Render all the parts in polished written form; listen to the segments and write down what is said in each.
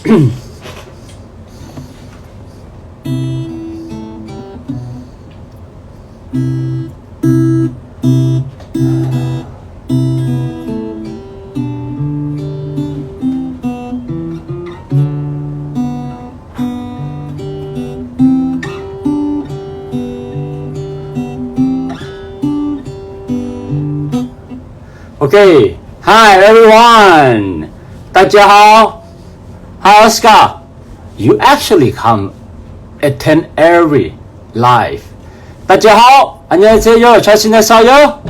Okay, hi everyone. 大家好. Hi Oscar. You actually come attend every live. 大家好. 안녕하세요. 잘 지냈어요?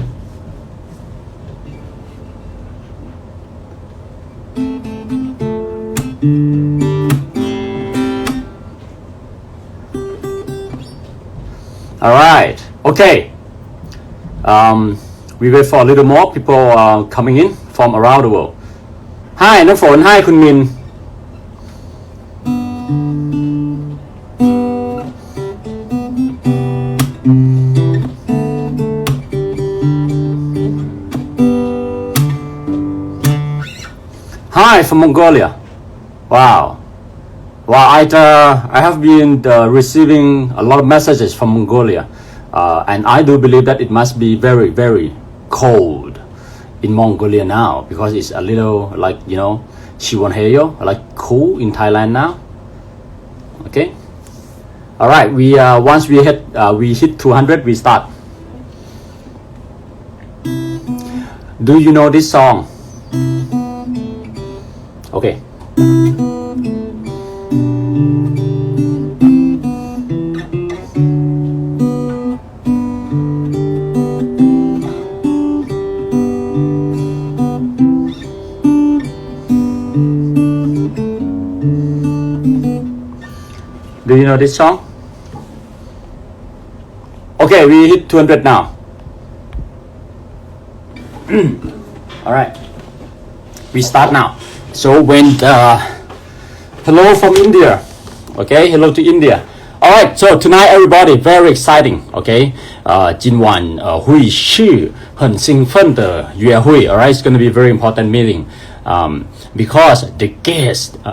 All right. Okay. We wait for a little more people coming in from around the world. Hi, น้ำฝน Hi, คุณมิน Hi, from Mongolia. Wow. Well, I have been receiving a lot of messages from Mongolia, and I do believe that it must be very, very cold in Mongolia now because it's a little like Chiwonheyo, like cool in Thailand now. Okay. All right. We once we hit 200, we start. Do you know this song? Okay. Do you know this song? Okay, we hit 200 now. All right, we start now. So hello from India. Okay, hello to India. All right, so tonight everybody very exciting. Okay, 今晚会是很兴奋的约会. All right, it's going to be a very important meeting. Because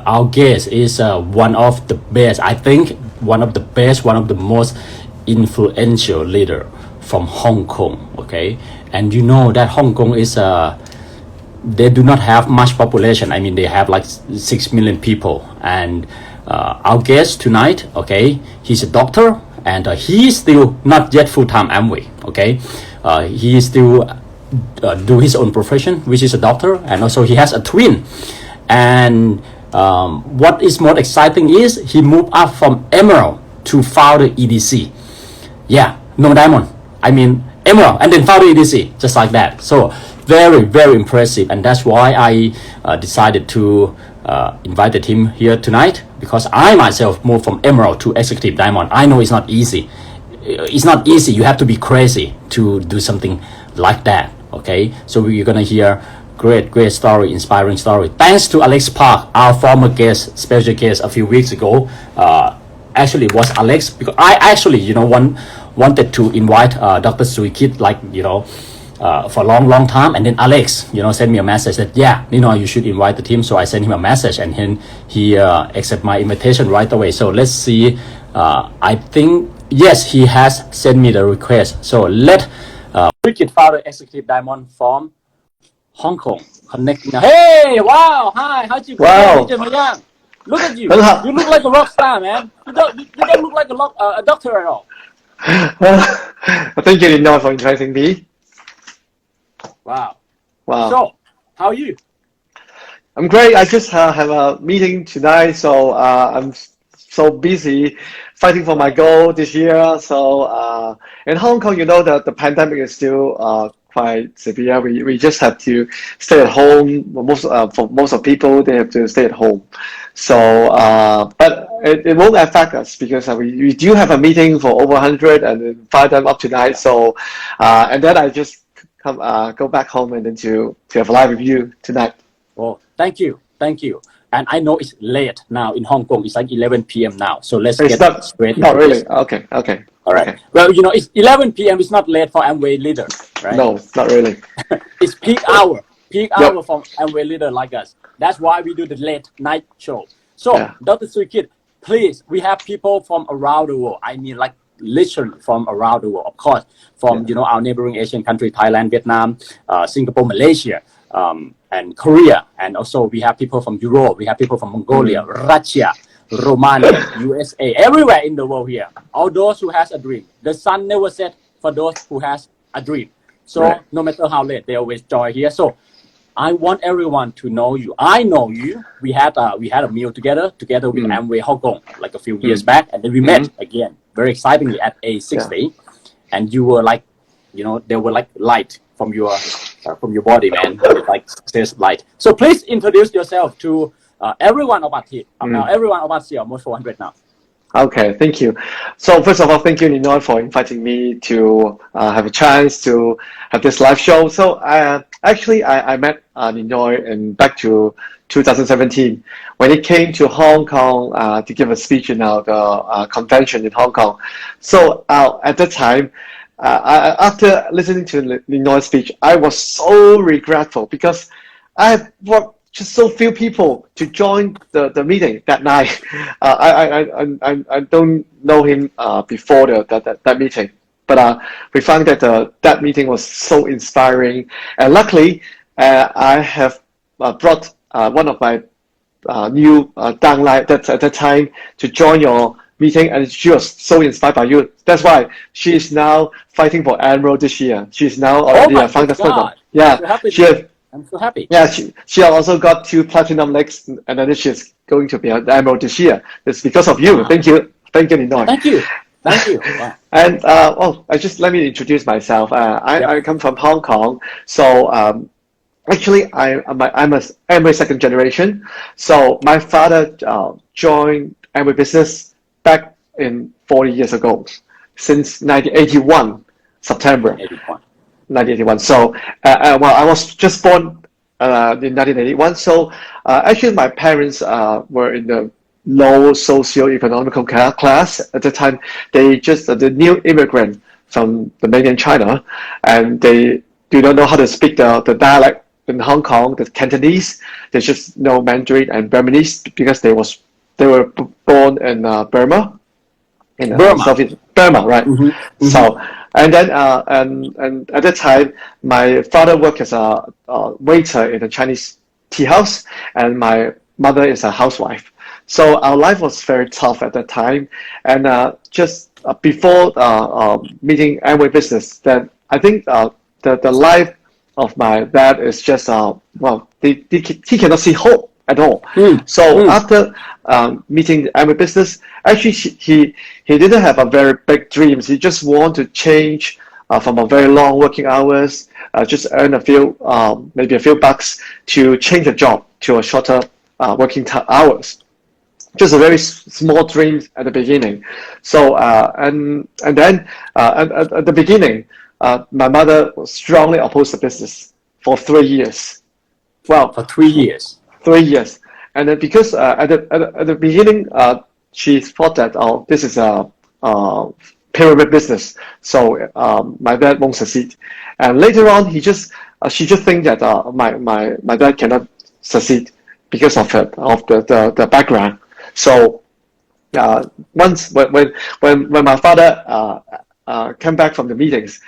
our guest is one of the best, I think one of the most influential leader from Hong Kong, okay? And you know that Hong Kong is, they do not have much population. I mean, they have like 6 million people. And our guest tonight, okay, he's a doctor and he is still not yet full-time Amway, okay? He is still do his own profession, which is a doctor, and also he has a twin. And what is more exciting is he moved up from Emerald to founder EDC. Yeah, no diamond. I mean Emerald and then founder EDC, just like that. So very, very impressive, and that's why I decided to invited him here tonight, because I myself moved from Emerald to Executive Diamond. I know it's not easy. It's not easy. You have to be crazy to do something like that. Okay, so we're gonna hear great story, inspiring story. Thanks to Alex Park, our former guest, special guest a few weeks ago. Actually, it was Alex, because I actually, wanted to invite Dr. Tsui Kid, like, for a long time, and then Alex, sent me a message that, yeah, you should invite the team. So I sent him a message, and he accepted my invitation right away. So let's see. I think, yes, he has sent me the request. So Wicked founder executive diamond from Hong Kong connecting now. Hey, wow, hi, how's you? Wow. Look at you. You look like a rock star, man. You don't look like a doctor at all. Thank you, Ninoy, for inviting me. Wow. Wow. So, how are you? I'm great. I just have a meeting tonight, so I'm so busy fighting for my goal this year. So in Hong Kong, the pandemic is still quite severe. We just have to stay at home. For most of people, they have to stay at home. So, but it won't affect us, because we do have a meeting for over 100 and fire them up tonight. So, and then I just go back home and then to have a live with you tonight. Oh, thank you. And I know it's late now in Hong Kong. It's like 11 p.m. now. So let's get straight. Not really. Okay. All right. Okay. Well, it's 11 p.m. It's not late for Amway leader, right? No, not really. It's peak hour. Peak hour from Amway leader like us. That's why we do the late night show. So, Yeah. Dr. Tsui Kid, please, we have people from around the world. I mean, like literally from around the world. Of course, from our neighboring Asian country, Thailand, Vietnam, Singapore, Malaysia, and Korea, and also we have people from Europe. We have people from Mongolia, Russia, Romania, USA, everywhere in the world here. All those who has a dream. The sun never set for those who has a dream. So no matter how late, they always join here. So I want everyone to know you. I know you. We had a meal together with Amway Hong Kong like a few years back, and then we met again very excitingly at A60, and you were like, there were like light from your body, man, like success light. So please introduce yourself to everyone of us here. Everyone of us here, almost 400 now. Okay, thank you. So first of all, thank you, Ninoy, for inviting me to have a chance to have this live show. So actually, I met Ninoy back to 2017 when he came to Hong Kong to give a speech in the convention in Hong Kong. So at that time, after listening to Ninoy's speech, I was so regretful because I have worked just so few people to join the meeting that night. I don't know him before that meeting, but we found that that meeting was so inspiring. And luckily, I have brought one of my new downline at that time to join your meeting, and she was so inspired by you. That's why she is now fighting for Emerald this year. She's now already a founder. Yeah, I'm so happy. Yeah, she also got 2 platinum legs, and then she's going to be an emerald this year. It's because of you. Wow. Thank you, Ninoy. Thank you. Wow. And let me introduce myself. I come from Hong Kong, so actually I'm a second generation. So my father joined Amway business back in 40 years ago, since 1981 September. 1981. So, I was just born in 1981. So, actually, my parents were in the low socio-economical class at the time. They just the new immigrant from the mainland China, and they do not know how to speak the dialect in Hong Kong, the Cantonese. They just know Mandarin and Burmese because they were born in Burma. In Burma, right? So. And then, and at that time, my father worked as a waiter in a Chinese tea house, and my mother is a housewife. So our life was very tough at that time. And just before meeting Amway business, then I think the life of my dad is just he cannot see hope at all. So after meeting the Amway business, actually he didn't have a very big dreams. He just want to change from a very long working hours, just earn maybe a few bucks to change a job to a shorter working hours. Just a very small dream at the beginning. So and then at the beginning, my mother strongly opposed the business for 3 years. Well, for 3 years. 3 years, and then because at the beginning she thought that this is a pyramid business, so my dad won't succeed, and later on she just think that my dad cannot succeed because of the background. So once when my father came back from the meetings,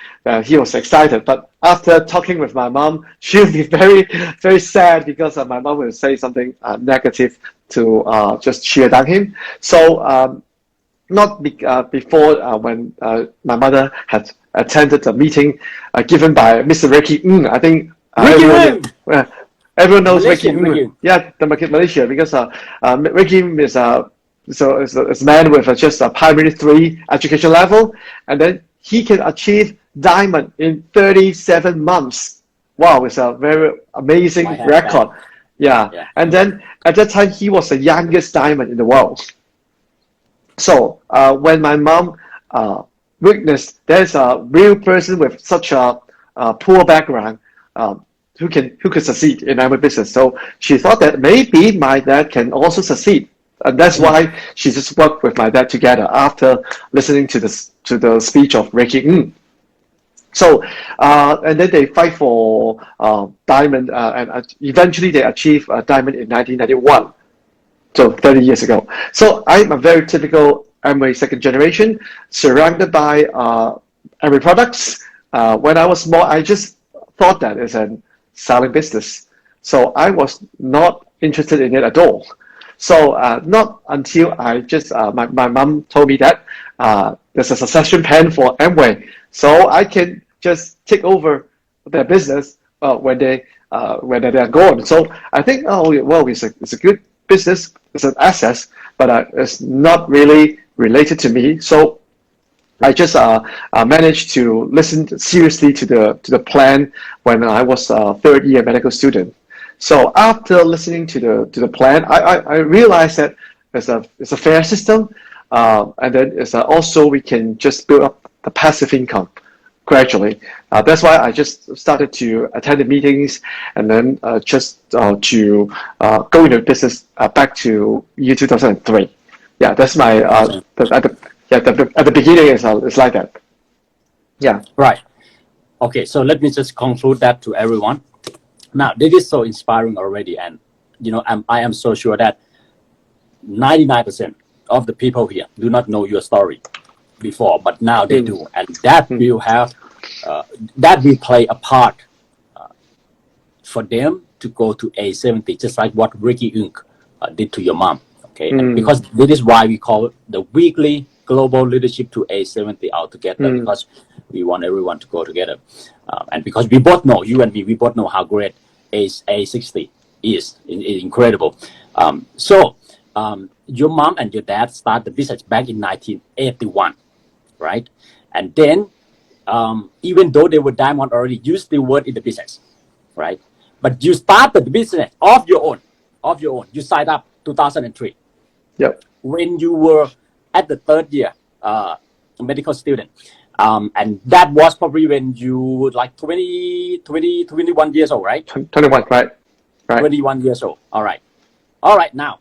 he was excited. But after talking with my mom, she'll be very, very sad because my mom will say something negative to just cheer down him. So before when my mother had attended a meeting given by Mr. Ricky Ng. I think everyone knows Ricky Ng. Yeah, the Malaysia, because Ricky is it's a man with just a primary 3 education level, and then he can achieve diamond in 37 months. Wow, it's a very amazing record. Yeah, and then at that time he was the youngest diamond in the world. So when my mom witnessed there's a real person with such a poor background who could succeed in our business, so she thought that maybe my dad can also succeed. And that's why she just worked with my dad together after listening to the speech of Ricky Ng. So and then they fight for diamond, and eventually they achieve a diamond in 1991. So 30 years ago. So I'm a very typical Amway second generation, surrounded by Amway products. When I was small, I just thought that it's a selling business. So I was not interested in it at all. So not until I just my mom told me that there's a succession plan for Amway, so I can just take over their business when they are gone. So I think, oh well, it's a good business, it's an asset, but it's not really related to me. So I just managed to listen seriously to the plan when I was a third year medical student. So after listening to the plan, I realized that it's a fair system, and then it's also we can just build up the passive income gradually. That's why I just started to attend the meetings, and then just to go into business back to year 2003. Yeah, that's my at the beginning it's like that. Yeah. Right. Okay, so let me just conclude that to everyone. Now, this is so inspiring already, and I am so sure that 99% of the people here do not know your story before, but now they do, and that will have that will play a part for them to go to A70, just like what Ricky Inc. Did to your mom. Okay, and because this is why we call it the weekly global leadership to A70 out together, because we want everyone to go together. And because we both know, you and me, we both know how great A60 is. It's incredible. So your mom and your dad started the business back in 1981, right? And then even though they were diamond already, you still were in the business, right? But you started the business of your own. You signed up 2003. Yep. When you were at the third year medical student. And that was probably when you were like 21 years old, right? 21, right? 21 years old. All right. Now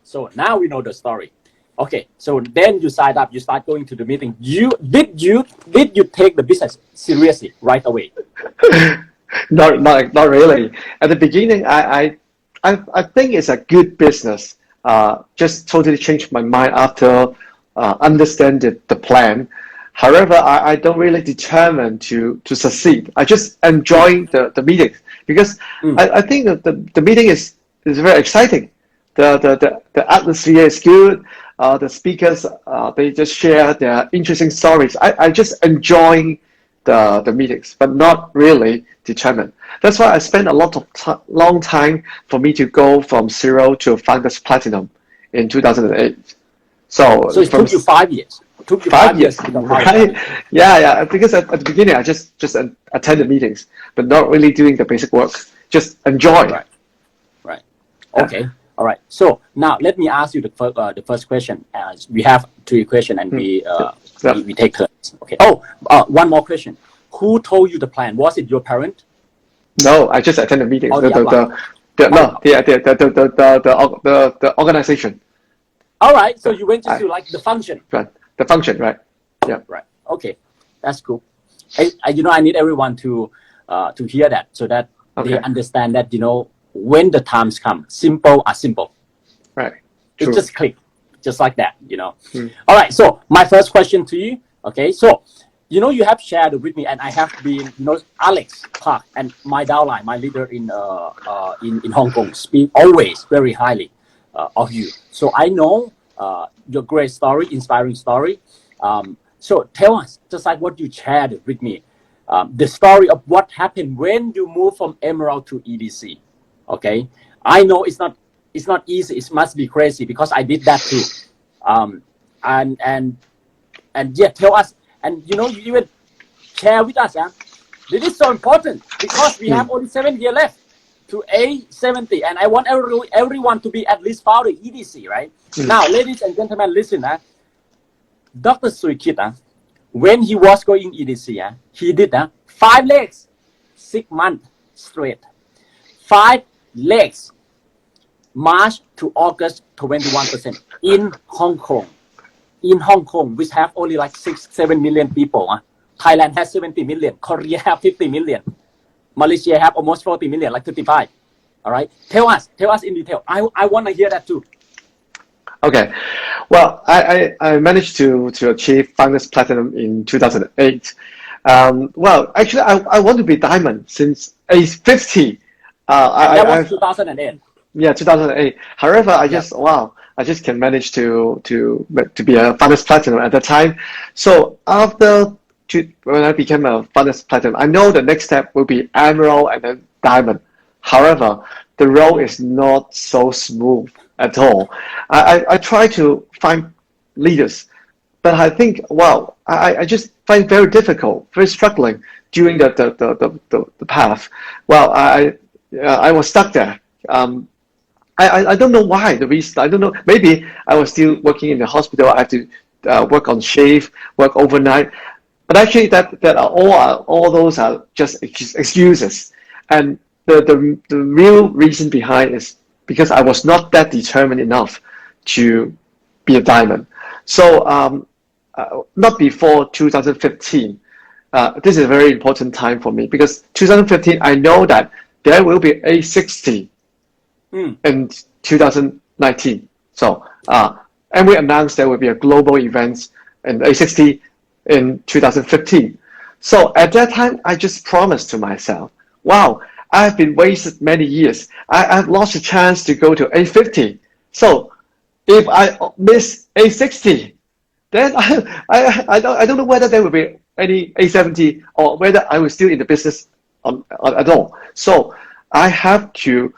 we know the story. Okay. So then you signed up, you start going to the meeting. Did you take the business seriously right away? Not really. At the beginning, I think it's a good business. Just totally changed my mind after understanding the plan. However, I don't really determined to succeed. I just enjoy the meetings because I think that the meeting is very exciting. The atmosphere is good. The speakers they just share their interesting stories. I just enjoy the meetings, but not really determined. That's why I spent a lot of long time for me to go from zero to Founders Platinum in 2008. So it took you 5 years. It took you 5 years. Right? Yeah. Because at the beginning I just attended meetings, but not really doing the basic work. Just enjoy. Right. Okay. All right. So now let me ask you the first question. We have 3 questions, and we take turns. Okay. One more question. Who told you the plan? Was it your parent? No, I just attended meetings. The organization. All right. So you went to like the function. Right. The function, right? Yeah. Right. Okay. That's cool. I need everyone to hear that so that they understand that when the times come, simple are simple. Right. It just click, just like that. All right. So my first question to you. Okay. So you have shared with me, and I have been, Alex Park and my downline, my leader in Hong Kong, speak always very highly of you. So I know your great story, inspiring story. So tell us, just like what you shared with me, the story of what happened when you moved from Emerald to EDC. Okay, I know it's not easy. It must be crazy because I did that too. And tell us. And you even share with us, this is so important because we have only 7 years left to A70, and I want everyone to be at least founded EDC, right? Now, ladies and gentlemen, listen, Dr. Tsui Kit, when he was going EDC, he did 5 legs, 6 months straight, 5 legs, March to August, 21% in Hong Kong. In Hong Kong, which have only like 6-7 million people. Thailand has 70 million. Korea have 50 million. Malaysia have almost 40 million, like 35. All right. Tell us in detail. I want to hear that too. Okay. Well, I managed to achieve Finance Platinum in 2008. Well, actually, I want to be diamond since age 50. And that was I've 2008. Yeah, 2008. However, Yeah. I just can manage to be a finance platinum at that time. So when I became a finance platinum, I know the next step will be emerald and then diamond. However, the road is not so smooth at all. I try to find leaders, but I think I just find it very difficult, very struggling during the path. Well, I was stuck there. I don't know why the reason. I don't know. Maybe I was still working in the hospital. I have to work on shift, work overnight. But actually, that are all those are just excuses. And the real reason behind is because I was not that determined enough to be a diamond. So not before 2015. This is a very important time for me because 2015 I know that there will be a 60 in 2019. So, and we announced there will be a global event in A60 in 2015. So at that time, I just promised to myself, wow, I've been wasted many years. I've lost a chance to go to A50. So if I miss A60, then I don't know whether there will be any A70 or whether I will still in the business at all. So I have to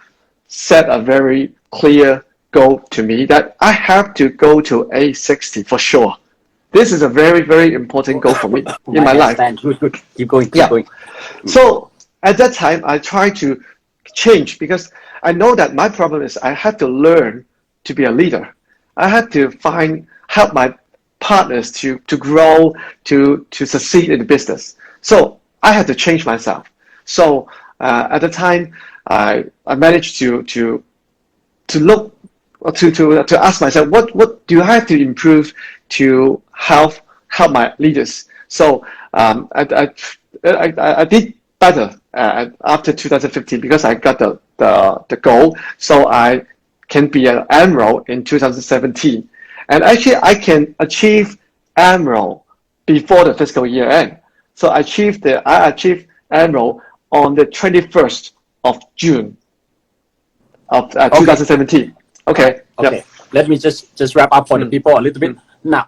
set a very clear goal to me that I have to go to A60 for sure. This is a very, very important goal for me in my life. Good. Keep going. So at that time, I try to change because I know that my problem is I have to learn to be a leader. I have to help my partners to grow, to succeed in the business. So I had to change myself. So at the time, I managed to look to ask myself what do I have to improve to help my leaders. So I did better after 2015 because I got the goal. So I can be an emerald in 2017, and actually I can achieve emerald before the fiscal year end. So I achieved emerald on the 21st of June of 2017. Okay. Okay. Yep. Let me just wrap up for the people a little bit. Now,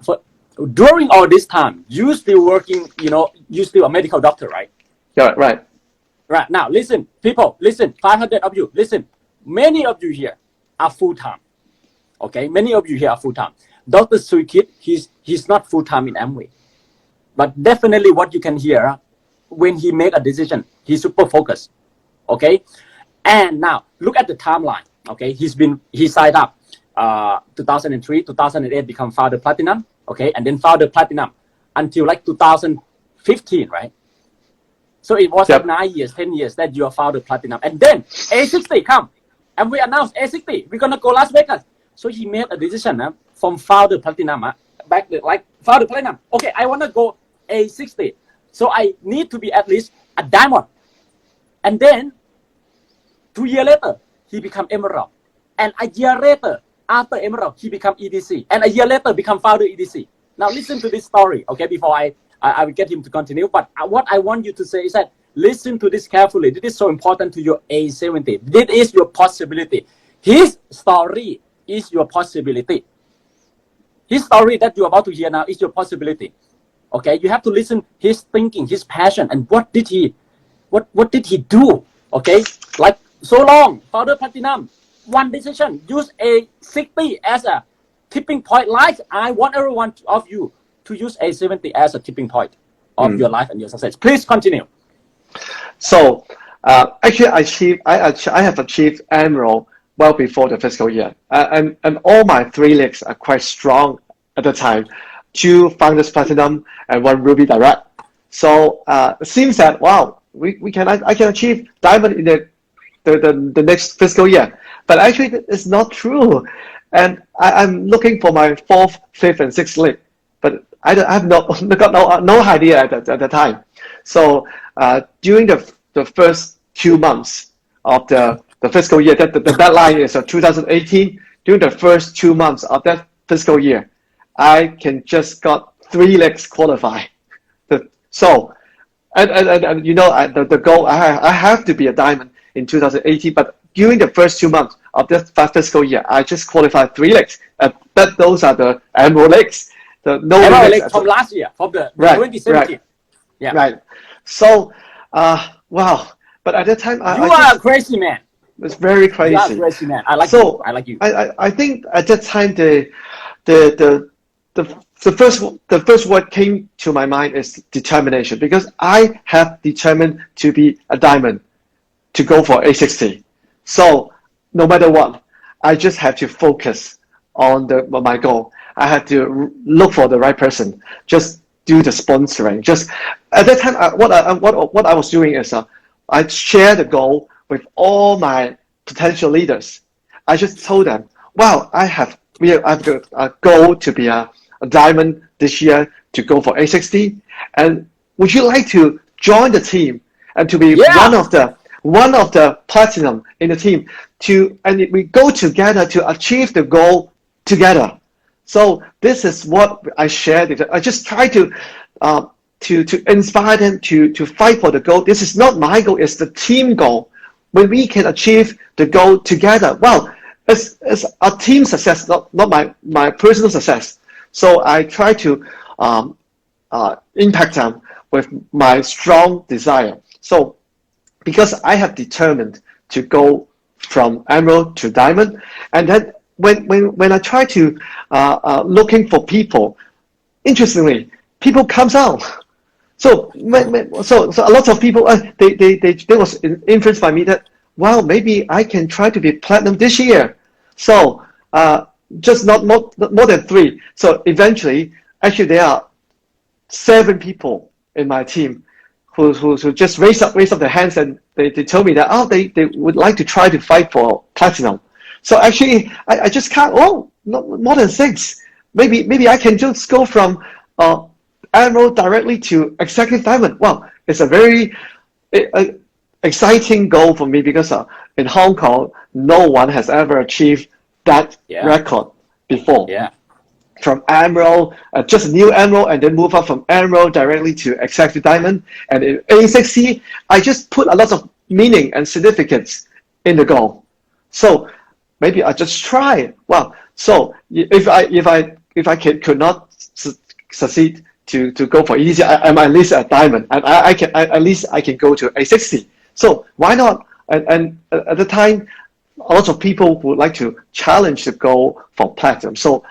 during all this time, you still working, you still a medical doctor, right? Yeah, right. Right. Now, listen, people, listen, 500 of you, listen. Many of you here are full-time. Okay? Many of you here are full-time. Dr. Tsui Kid, he's not full-time in Amway. But definitely what you can hear, when he make a decision, he's super focused. Okay? And now, look at the timeline. Okay? He signed up 2003, 2008, become founder platinum. Okay? And then founder platinum until like 2015, right? So it was like 9 years, 10 years that you are founder platinum. And then A60 come. And we announced A60. We're going to go Las Vegas. So he made a decision from founder platinum, back like founder platinum. Okay, I want to go A60. So I need to be at least a diamond. And then 2 years later, he become emerald. And a year later, after emerald, he become EDC. And a year later, become founder EDC. Now listen to this story, okay, before I will get him to continue. But what I want you to say is that listen to this carefully. This is so important to your A70. This is your possibility. His story is your possibility. His story that you're about to hear now is your possibility. Okay, you have to listen his thinking, his passion, and what did he do? Okay, like so long, founder platinum, one decision, use A60 as a tipping point. Like I want everyone of you to use A70 as a tipping point of your life and your success. Please continue. So actually, I have achieved emerald well before the fiscal year, and all my 3 legs are quite strong at the time. 2 founders platinum and 1 ruby direct. So it seems that wow, I can achieve diamond in the next fiscal year. But actually, it's not true. And I'm looking for my 4th, 5th, and 6th leg, but I have no idea at the time. So during the first 2 months of the fiscal year, the deadline is 2018. During the first 2 months of that fiscal year, I can just got 3 legs qualify. So, and you know, the goal, I have to be a diamond in 2018, but during the first 2 months of this fiscal year, I just qualified 3 legs. But those are the emerald legs. The no Emerald legs legs from last year, from the right, 2017. right, Yeah. right. So, wow. But at that time, You I are just, a crazy man. it's very You are a crazy. crazy man. I like you. So I like you. I think at that time the first word came to my mind is determination, because I have determined to be a diamond, to go for A60. So no matter what, I just have to focus on my goal. I had to look for the right person, just do the sponsoring. Just at that time, what I was doing is I share the goal with all my potential leaders. I just told them, wow, I've got a goal to be a diamond this year, to go for A60, and would you like to join the team and to be Yeah. one of the platinum in the team, and we go together to achieve the goal together. So this is what I shared. I just try to inspire them to fight for the goal. This is not my goal; it's the team goal. When we can achieve the goal together, well, it's a team success, not my personal success. So I try to impact them with my strong desire. So because I have determined to go from emerald to diamond, and then when I try to looking for people, interestingly, people comes out. So a lot of people they was influenced by me that, wow, maybe I can try to be platinum this year. So just not more than 3. So eventually, actually, there are 7 people in my team who just raise up their hands, and they told me that they would like to try to fight for platinum. So actually, I just can't. Oh, not more than 6. Maybe I can just go from emerald directly to executive diamond. Well, it's a very exciting goal for me, because in Hong Kong, no one has ever achieved that record before. Yeah. From emerald, just a new emerald, and then move up from emerald directly to executive diamond. And in A60, I just put a lot of meaning and significance in the goal. So maybe I just try. Well, so if I could not succeed to go for EDC, I'm at least a diamond, and at least I can go to A60. So why not? And at the time, a lot of people would like to challenge the goal for platinum. So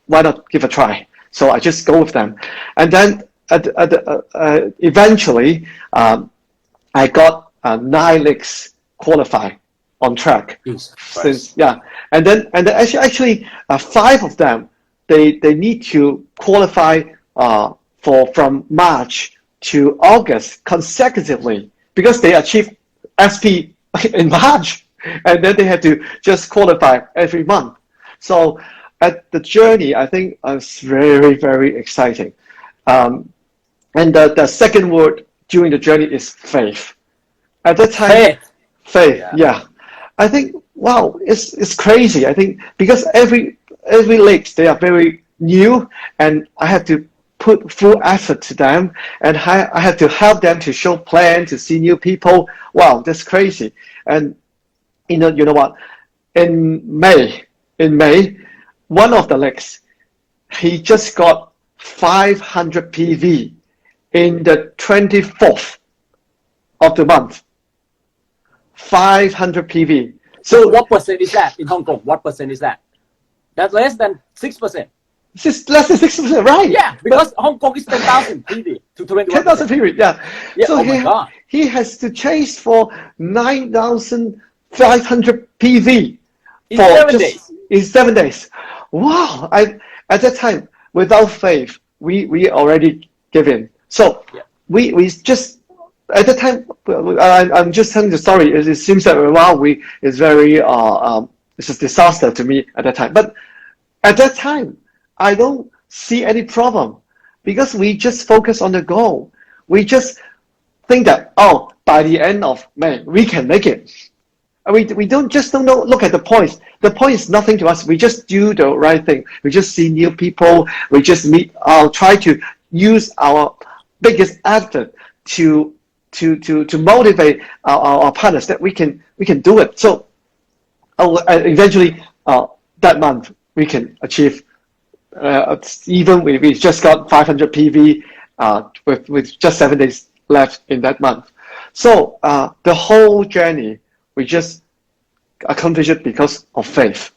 why not give a try? So I just go with them, and then eventually I got 9 legs qualified on track. Since and then actually 5 of them they need to qualify from March to August consecutively, because they achieved SP in March, and then they had to just qualify every month. So at the journey, I think it's very, very exciting. And the second word during the journey is faith. At that time, faith. Yeah. I think, wow, it's crazy. I think because every legs, they are very new, and I have to put full effort to them, and I have to help them to show plan, to see new people. Wow, that's crazy. And you know what? In May, one of the legs, he just got 500 PV in the 24th of the month. 500 PV. So what percent is that in Hong Kong? What percent is that? That's less than 6%. It's less than 6%, right? Yeah, because Hong Kong is 10,000 PV to 21%. 10,000 PV, yeah. So oh my God. He has to chase for 9,500 PV in 7 days. In 7 days. Wow! At that time, without faith, we already give in. So we just at the time, I'm just telling the story. It seems that wow, it's very it's a disaster to me at that time. But at that time, I don't see any problem, because we just focus on the goal. We just think that by the end of May we can make it. We don't look at the points. The point is nothing to us. We just do the right thing. We just see new people. We just meet. Try to use our biggest effort to motivate our partners that we can do it. So eventually that month we can achieve. Even we just got 500 PV with just 7 days left in that month. So the whole journey we just accomplish it because of faith,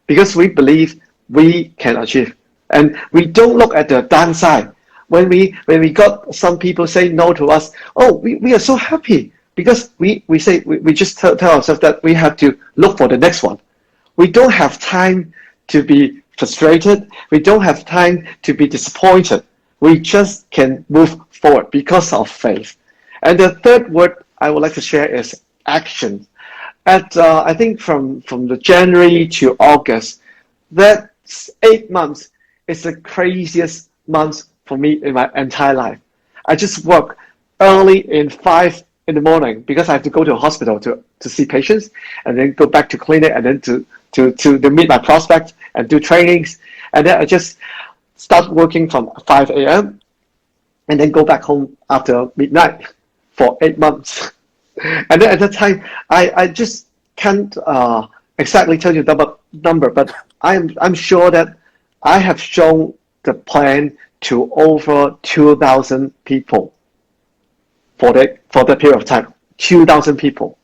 because we believe we can achieve, and we don't look at the downside. When we got some people say no to us, oh, we are so happy because we just tell ourselves that we have to look for the next one. We don't have time to be frustrated. We don't have time to be disappointed. We just can move forward because of faith. And the third word I would like to share is action. I think from the January to August, that 8 months is the craziest months for me in my entire life. I just work early in 5 in the morning because I have to go to a hospital to see patients, and then go back to clinic, and then to meet my prospects and do trainings. And then I just start working from 5 a.m. and then go back home after midnight for 8 months. And then at that time, I just can't exactly tell you the number, but I'm sure that I have shown the plan to over 2,000 people for that period of time. 2,000 people.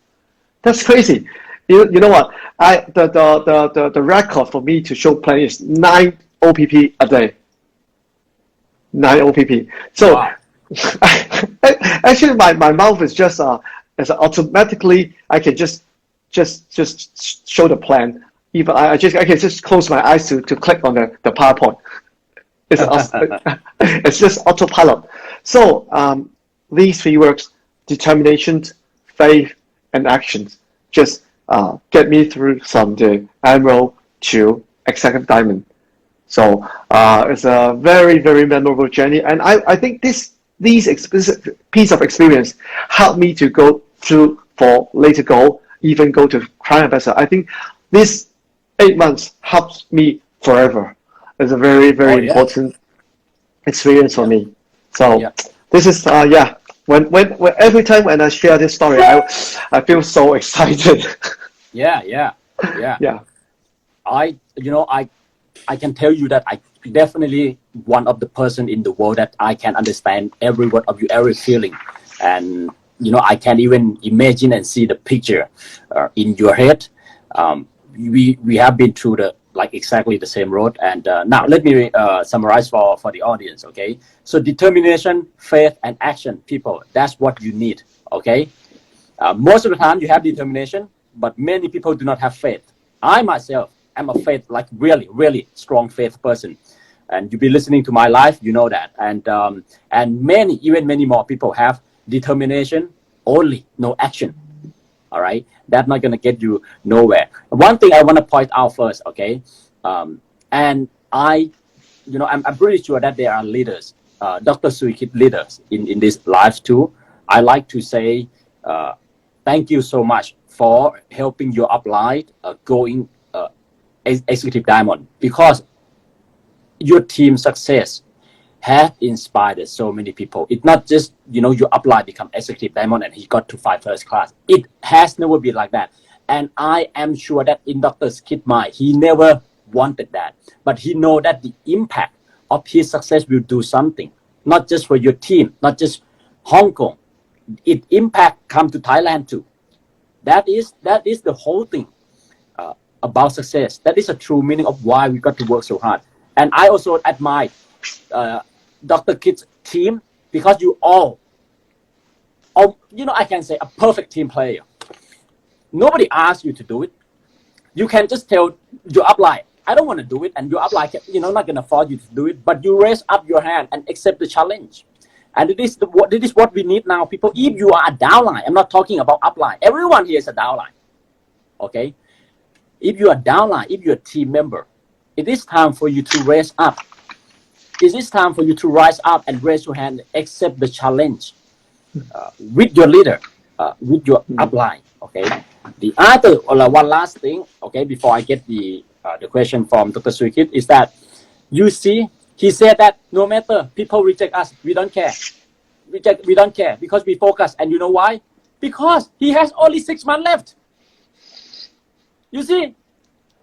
That's crazy. You know what? The record for me to show plan is 9 OPP a day. 9 OPP. So wow. Actually, my mouth is just automatically. I can just show the plan. Even I can just close my eyes to click on the PowerPoint. It's just autopilot. So these 3 words: determination, faith, and actions, just get me through from the Emerald to Executive Diamond. So it's a very, very memorable journey, and I think these piece of experience helped me to go through for later goal, even go to Crown Ambassador. I think this 8 months helps me forever. It's a very, very important experience for me. So this is When every time when I share this story, I feel so excited. Yeah. I can tell you that I definitely one of the person in the world that I can understand every word of you, every feeling, and I can even imagine and see the picture in your head. We have been through exactly the same road, and now let me summarize for the audience. Okay, so determination, faith, and action, people. That's what you need. Okay, most of the time you have determination, but many people do not have faith. I myself am a faith, really, really strong faith person, and you've been listening to my life, you know that, and many more people have determination only, no action. All right, that's not gonna get you nowhere. One thing I want to point out first, okay, and I'm pretty sure that there are leaders, Dr. Tsui leaders in this life too. I like to say thank you so much for helping your upline going Executive Diamond, because your team success have inspired so many people. It's not just your upline become Executive Diamond and he got to 5 first class. It has never been like that, and I am sure that in Dr. Skid's mind, he never wanted that, but he know that the impact of his success will do something, not just for your team, not just Hong Kong. It impact come to Thailand too. That is the whole thing about success. That is a true meaning of why we got to work so hard. And I also admire Dr. Kid's team, because you all I can say a perfect team player. Nobody asks you to do it. You can just tell your upline, I don't want to do it, and your upline not gonna force you to do it, but you raise up your hand and accept the challenge. And it is what we need now, people. If you are a downline, I'm not talking about upline. Everyone here is a downline. Okay? If you are downline, if you're a team member, it is time for you to raise up. It is time for you to rise up and raise your hand, accept the challenge with your leader, with your upline. Okay, The other, or one last thing, okay, before I get the question from Dr. Tsui is that you see, he said that no matter people reject us, we don't care. We don't care because we focus. And you know why? Because he has only 6 months left. You see,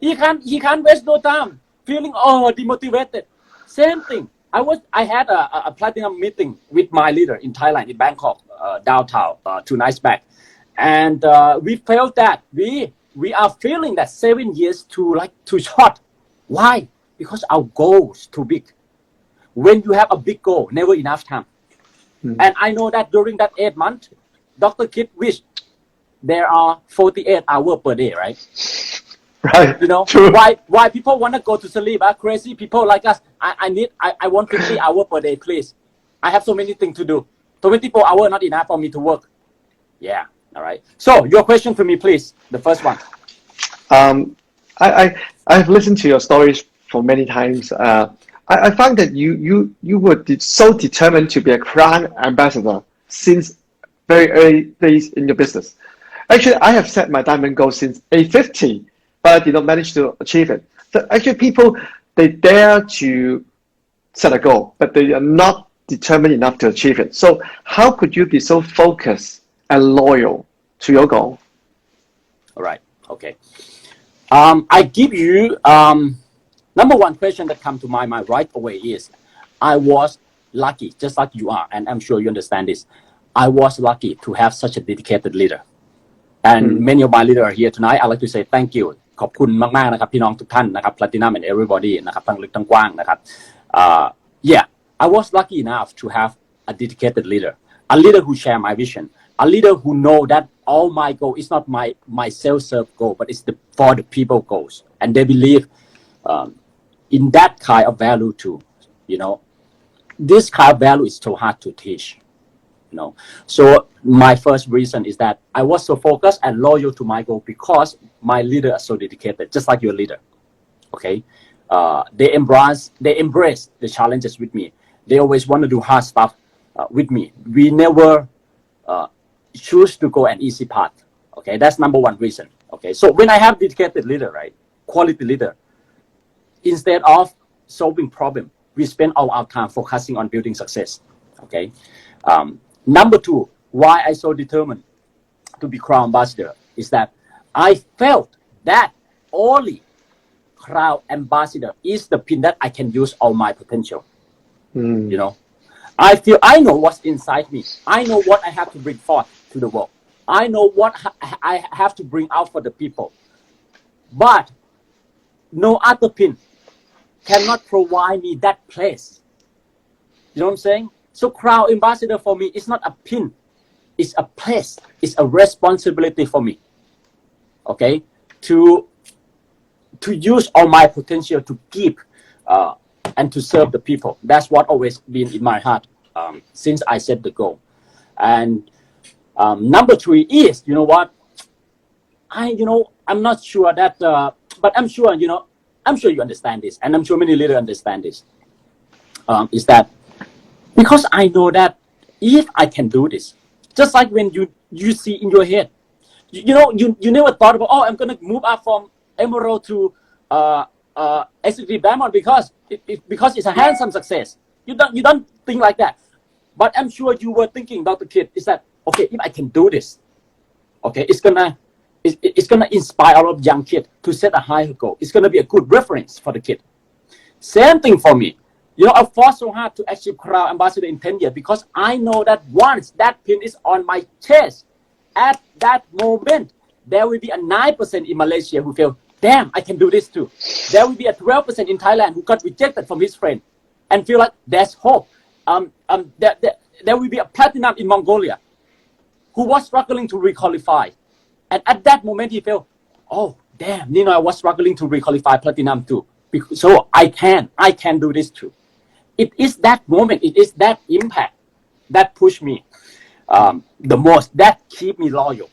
he can't waste no time feeling demotivated. Same thing. I had a platinum meeting with my leader in Thailand, in Bangkok, downtown, 2 nights back, and we felt that we are feeling that 7 years too short. Why? Because our goal is too big. When you have a big goal, never enough time. And I know that during that 8 months, Dr. Kid wished there are 48 hours per day, right? Right. You know, True. why people want to go to sleep? Crazy people like us. I want 50 hours per day, please. I have so many things to do. 24 hours not enough for me to work. Yeah. All right. So your question to me, please. The first one. I've listened to your stories for many times. I found that you were so determined to be a crown ambassador since very early days in your business. Actually, I have set my diamond goal since age 50, but I did not manage to achieve it. So actually, people, they dare to set a goal, but they are not determined enough to achieve it. So how could you be so focused and loyal to your goal? All right. Okay. I give you number one question that comes to my mind right away is, I was lucky, just like you are, and I'm sure you understand this. I was lucky to have such a dedicated leader. And many of my leaders are here tonight. I'd like to say thank you. ขอบคุณมากๆนะครับพี่น้องทุกท่านนะครับ Platinum and everybody นะครับทั้งลึกทั้งกว้างนะครับ Yeah, I was lucky enough to have a dedicated leader, a leader who share my vision, a leader who know that all my goal is not my self-serve goal, but it's for the people goals, and they believe in that kind of value too. You know, this kind of value is so hard to teach. You know, so my first reason is that I was so focused and loyal to my goal because my leader is so dedicated, just like your leader. Okay, they embrace the challenges with me. They always want to do hard stuff with me. We never choose to go an easy path. Okay, that's number one reason. Okay, so when I have dedicated leader, right, quality leader, instead of solving problem, we spend all our time focusing on building success. Okay. Number two, why I so determined to be Crown Ambassador is that I felt that only Crown Ambassador is the pin that I can use all my potential. You know, I know what's inside me. I know what I have to bring forth to the world. I know what I have to bring out for the people. But no other pin cannot provide me that place. You know what I'm saying? So Crown Ambassador for me is not a pin, it's a place, it's a responsibility for me. Okay, to use all my potential to give and to serve the people. That's what always been in my heart since I set the goal. And number three is, you know what? I'm not sure that, but I'm sure you understand this, and I'm sure many leaders understand this. Is that because I know that if I can do this, just like when you see in your head, you never thought about, I'm gonna move up from emerald to executive diamond because it's a handsome success. You don't think like that. But I'm sure you were thinking, Dr. Kid, is that okay? If I can do this, okay, it's gonna inspire a lot of young kids to set a higher goal. It's gonna be a good reference for the kid. Same thing for me. I fought so hard to achieve Crown Ambassador in 10 years because I know that once that pin is on my chest, at that moment, there will be a 9% in Malaysia who feel, damn, I can do this too. There will be a 12% in Thailand who got rejected from his friend and feel like there's hope. There will be a platinum in Mongolia who was struggling to requalify. And at that moment, he felt, oh, damn, Ninoy, I was struggling to requalify platinum too. So I can do this too. It is that moment, it is that impact that pushed me the most, that keep me loyal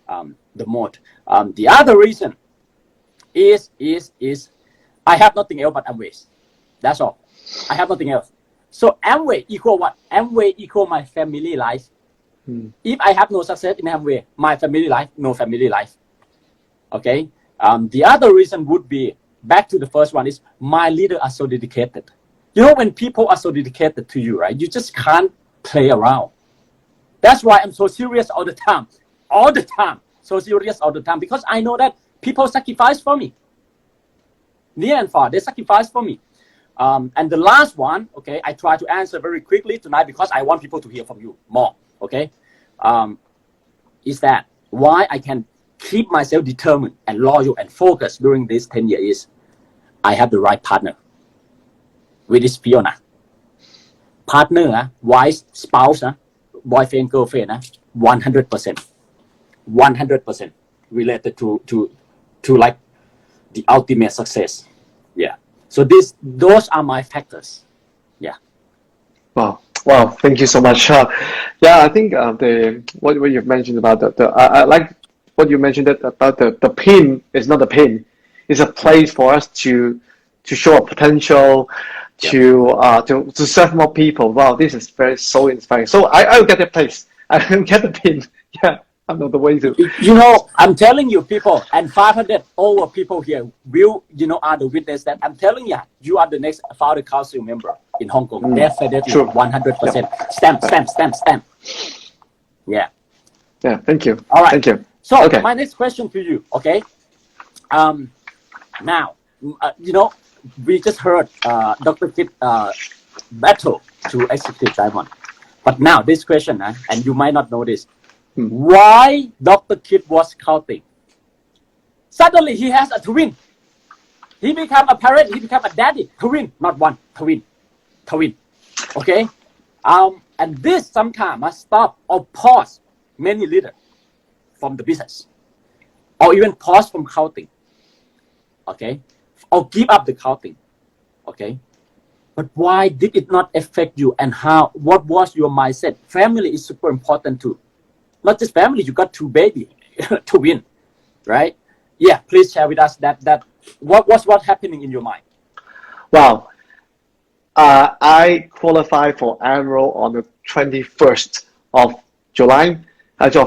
the most. The other reason is I have nothing else but Amway. That's all. I have nothing else. So Amway equal what? Amway equal my family life. If I have no success in Amway, my family life, no family life. Okay. The other reason would be back to the first one is my leader are so dedicated. You know, when people are so dedicated to you, right? You just can't play around. That's why I'm so serious all the time. All the time. So serious all the time. Because I know that people sacrifice for me. Near and far, they sacrifice for me. And the last one, okay, I try to answer very quickly tonight because I want people to hear from you more, okay? Is that why I can keep myself determined and loyal and focused during this 10 years is I have the right partner, which is Fiona. Partner, wife, spouse, boyfriend, girlfriend, 100%. 100% related to like the ultimate success. Yeah. So those are my factors. Yeah. Wow. Wow. Thank you so much. Yeah, I think what you've mentioned about I like what you mentioned that about the pin is not a pin. It's a place for us to show our potential, to serve more people. Wow, this is so inspiring. So I will get the place. I will get the pin. Yeah. I know the way to. You know, I'm telling you, people, and 500 over people here will, are the witness that I'm telling you, you are the next founder council member in Hong Kong. Definitely, True. 100%. Yeah. Stamp. Yeah. Yeah. Thank you. All right. Thank you. So okay. My next question to you, okay? Now, we just heard Dr. Kit battle to execute Diamond, but now this question, and you might not know this. Why Dr. Kit was counting? Suddenly he has a twin. He become a parent, he become a daddy. Twin, not one, twin. Okay? And this sometimes must stop or pause many leaders from the business. Or even pause from counting. Okay? Or give up the counting. Okay? But why did it not affect you and what was your mindset? Family is super important too. Not just family, you got 2 babies to win, right? Yeah, please share with us that what happening in your mind. Wow. I qualified for Emerald on the 21st of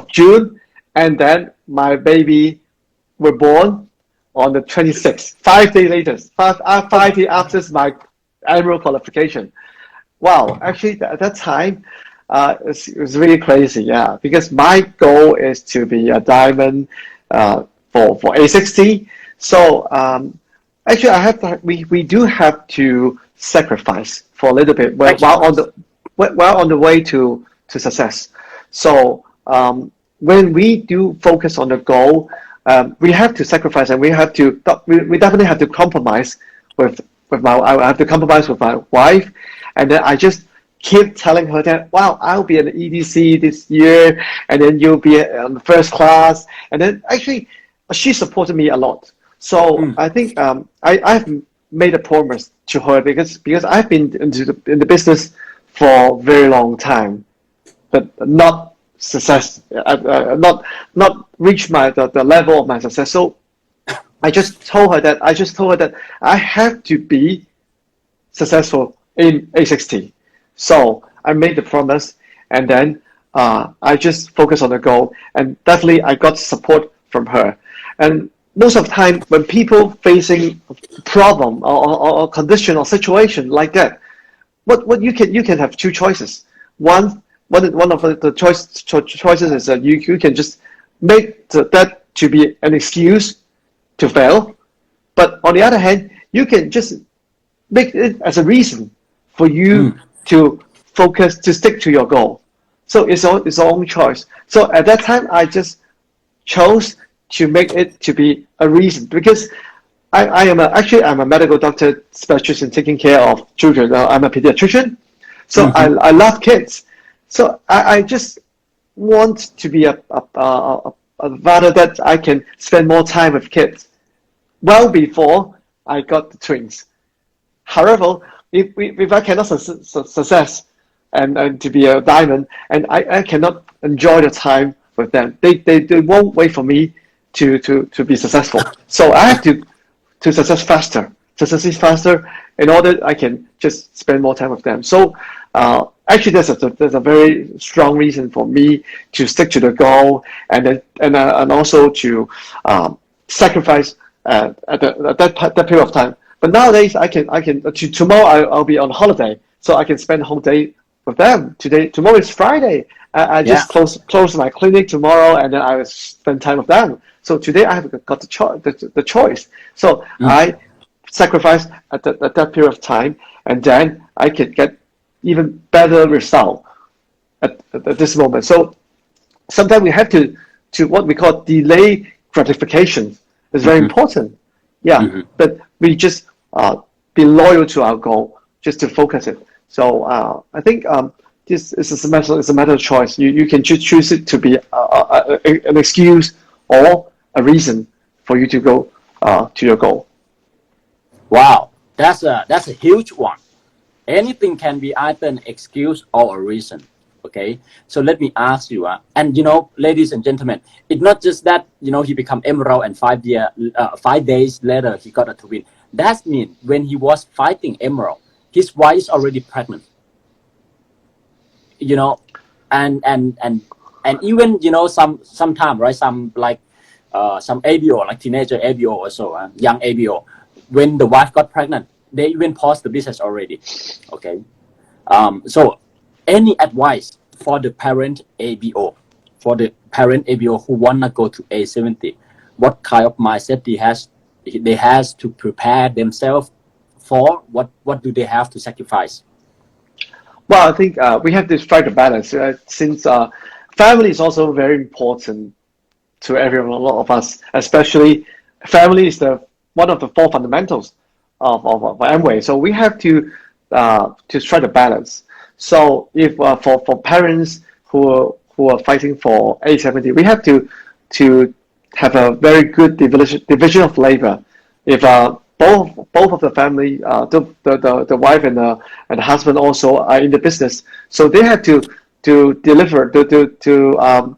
June, and then my baby were born on the 26th, 5 days later, 5 days after my Emerald qualification. Wow, actually at that time, it was really crazy, yeah, because my goal is to be a diamond for A60. So actually, we do have to sacrifice for a little bit while on the way to success. So when we do focus on the goal, we have to sacrifice, and we definitely have to compromise with I have to compromise with my wife, and then I just keep telling her that, wow, I'll be an EDC this year, and then you'll be on the first class. And then actually, she supported me a lot. So I think I've made a promise to her because I've been in the business for a very long time, but not success, not reach the level of my success. So I just told her that I have to be successful in A60. So I made the promise, and then I just focused on the goal, and definitely I got support from her. And most of the time, when people facing problem or condition or situation like that, what you can have 2 choices. One of the choices is that you can just make that to be an excuse to fail, but on the other hand, you can just make it as a reason for you to focus, to stick to your goal. So it's our own choice. So at that time, I just chose to make it to be a reason, because I'm a medical doctor specialist in taking care of children. I'm a pediatrician, so I love kids. So I just want to be a father that I can spend more time with kids. Well before I got the twins. However, if I cannot success and to be a diamond, and I cannot enjoy the time with them, they won't wait for me to be successful. So I have to succeed faster in order I can just spend more time with them. So actually, there's a very strong reason for me to stick to the goal, and also to sacrifice at that period of time. But nowadays, tomorrow I'll be on holiday, so I can spend the whole day with them. Tomorrow is Friday. I just close my clinic tomorrow, and then I will spend time with them. So today I have got the choice. So I sacrifice at that period of time, and then I can get even better result at this moment. So sometimes we have to what we call delay gratification. It's very important. Yeah, but we just be loyal to our goal, just to focus it. So I think this is a matter of choice. You can choose it to be an excuse or a reason for you to go to your goal. Wow, that's a huge one. Anything can be either an excuse or a reason. Okay, so let me ask you, and ladies and gentlemen, it's not just that he become emerald and 5 days later he got a twin. That means when he was fighting emerald, his wife is already pregnant. And even sometime, right, some like some ABO, like teenager ABO also, young ABO, when the wife got pregnant, they even paused the business already. Okay, so any advice for the parent ABO, who wanna go to A70, what kind of mindset they has to prepare themselves for? What do they have to sacrifice? Well, I think we have to strike a balance, since family is also very important to everyone, a lot of us, especially family is one of the 4 fundamentals of Amway. So we have to strike a balance. So if for parents who are fighting for A70, we have to have a very good division of labor. If both of the family, the wife and the husband also are in the business, so they have to deliver to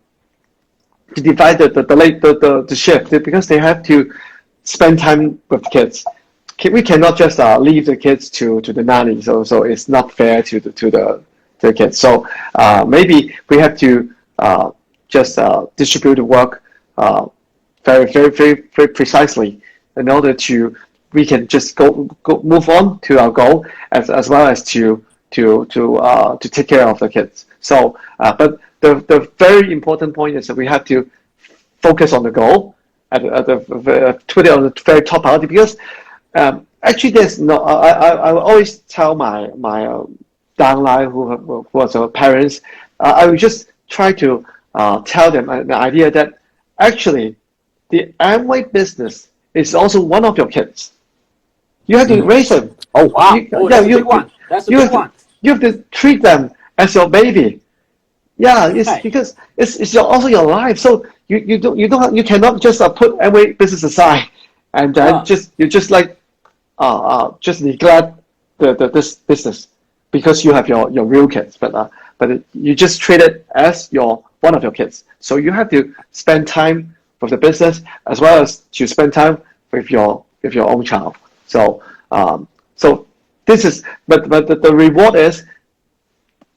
divide the shift, because they have to spend time with kids. We cannot just leave the kids to the nanny, so it's not fair to the kids. So maybe we have to just distribute the work very, very, very, very precisely in order we can just move on to our goal, as well as to take care of the kids. So but the very important point is that we have to focus on the goal put it on the very top priority, because actually there's no, I always tell my downline who was our parents, I will just try to tell them the idea that actually the Amway business is also one of your kids. You have to raise them. Oh wow! That's a big one. That's a big one. You have to treat them as your baby. Yeah, it's because it's also your life. So you cannot just put Amway business aside and then just neglect this business because you have your real kids. But you just treat it as one of your kids. So you have to spend time with the business as well as to spend time with your own child. So this is, but the reward is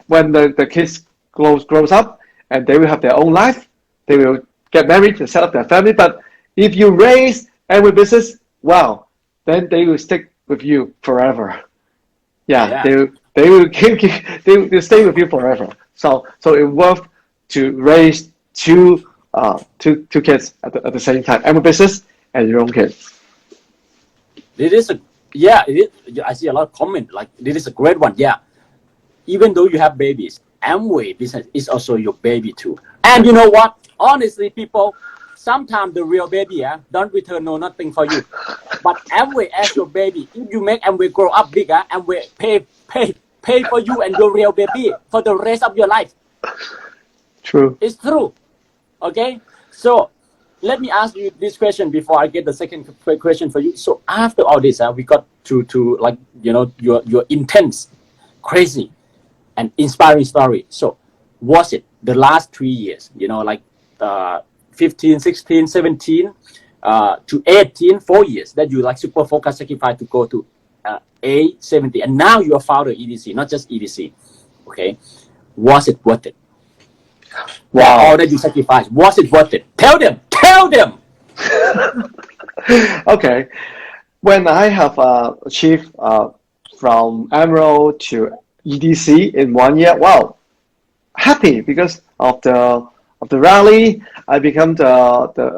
when the kids grows up and they will have their own life, they will get married and set up their family. But if you raise Amway business, well, then they will stick with you forever. Yeah. They will stay with you forever. So it's worth to raise two kids at the same time, Amway business and your own kids. It is I see a lot of comment like this is a great one. Yeah, even though you have babies, Amway business is also your baby too. And you know what? Honestly, people, sometimes the real baby don't return nothing for you. But Amway as your baby, if you make Amway grow up bigger, Amway pay for you and your real baby for the rest of your life. True. It's true. Okay, so let me ask you this question before I get the second question for you. So after all this, we got to like your intense, crazy, and inspiring story. So was it the last 3 years? 15, 16, 17 to 18, 4 years that you like super focus sacrifice to go to A70, and now you are founder EDC, not just EDC. Okay, was it worth it? Wow. All that you sacrificed, was it worth it? Tell them. Okay. When I have achieved from Emerald to EDC in 1 year, wow, happy because of the rally. I become the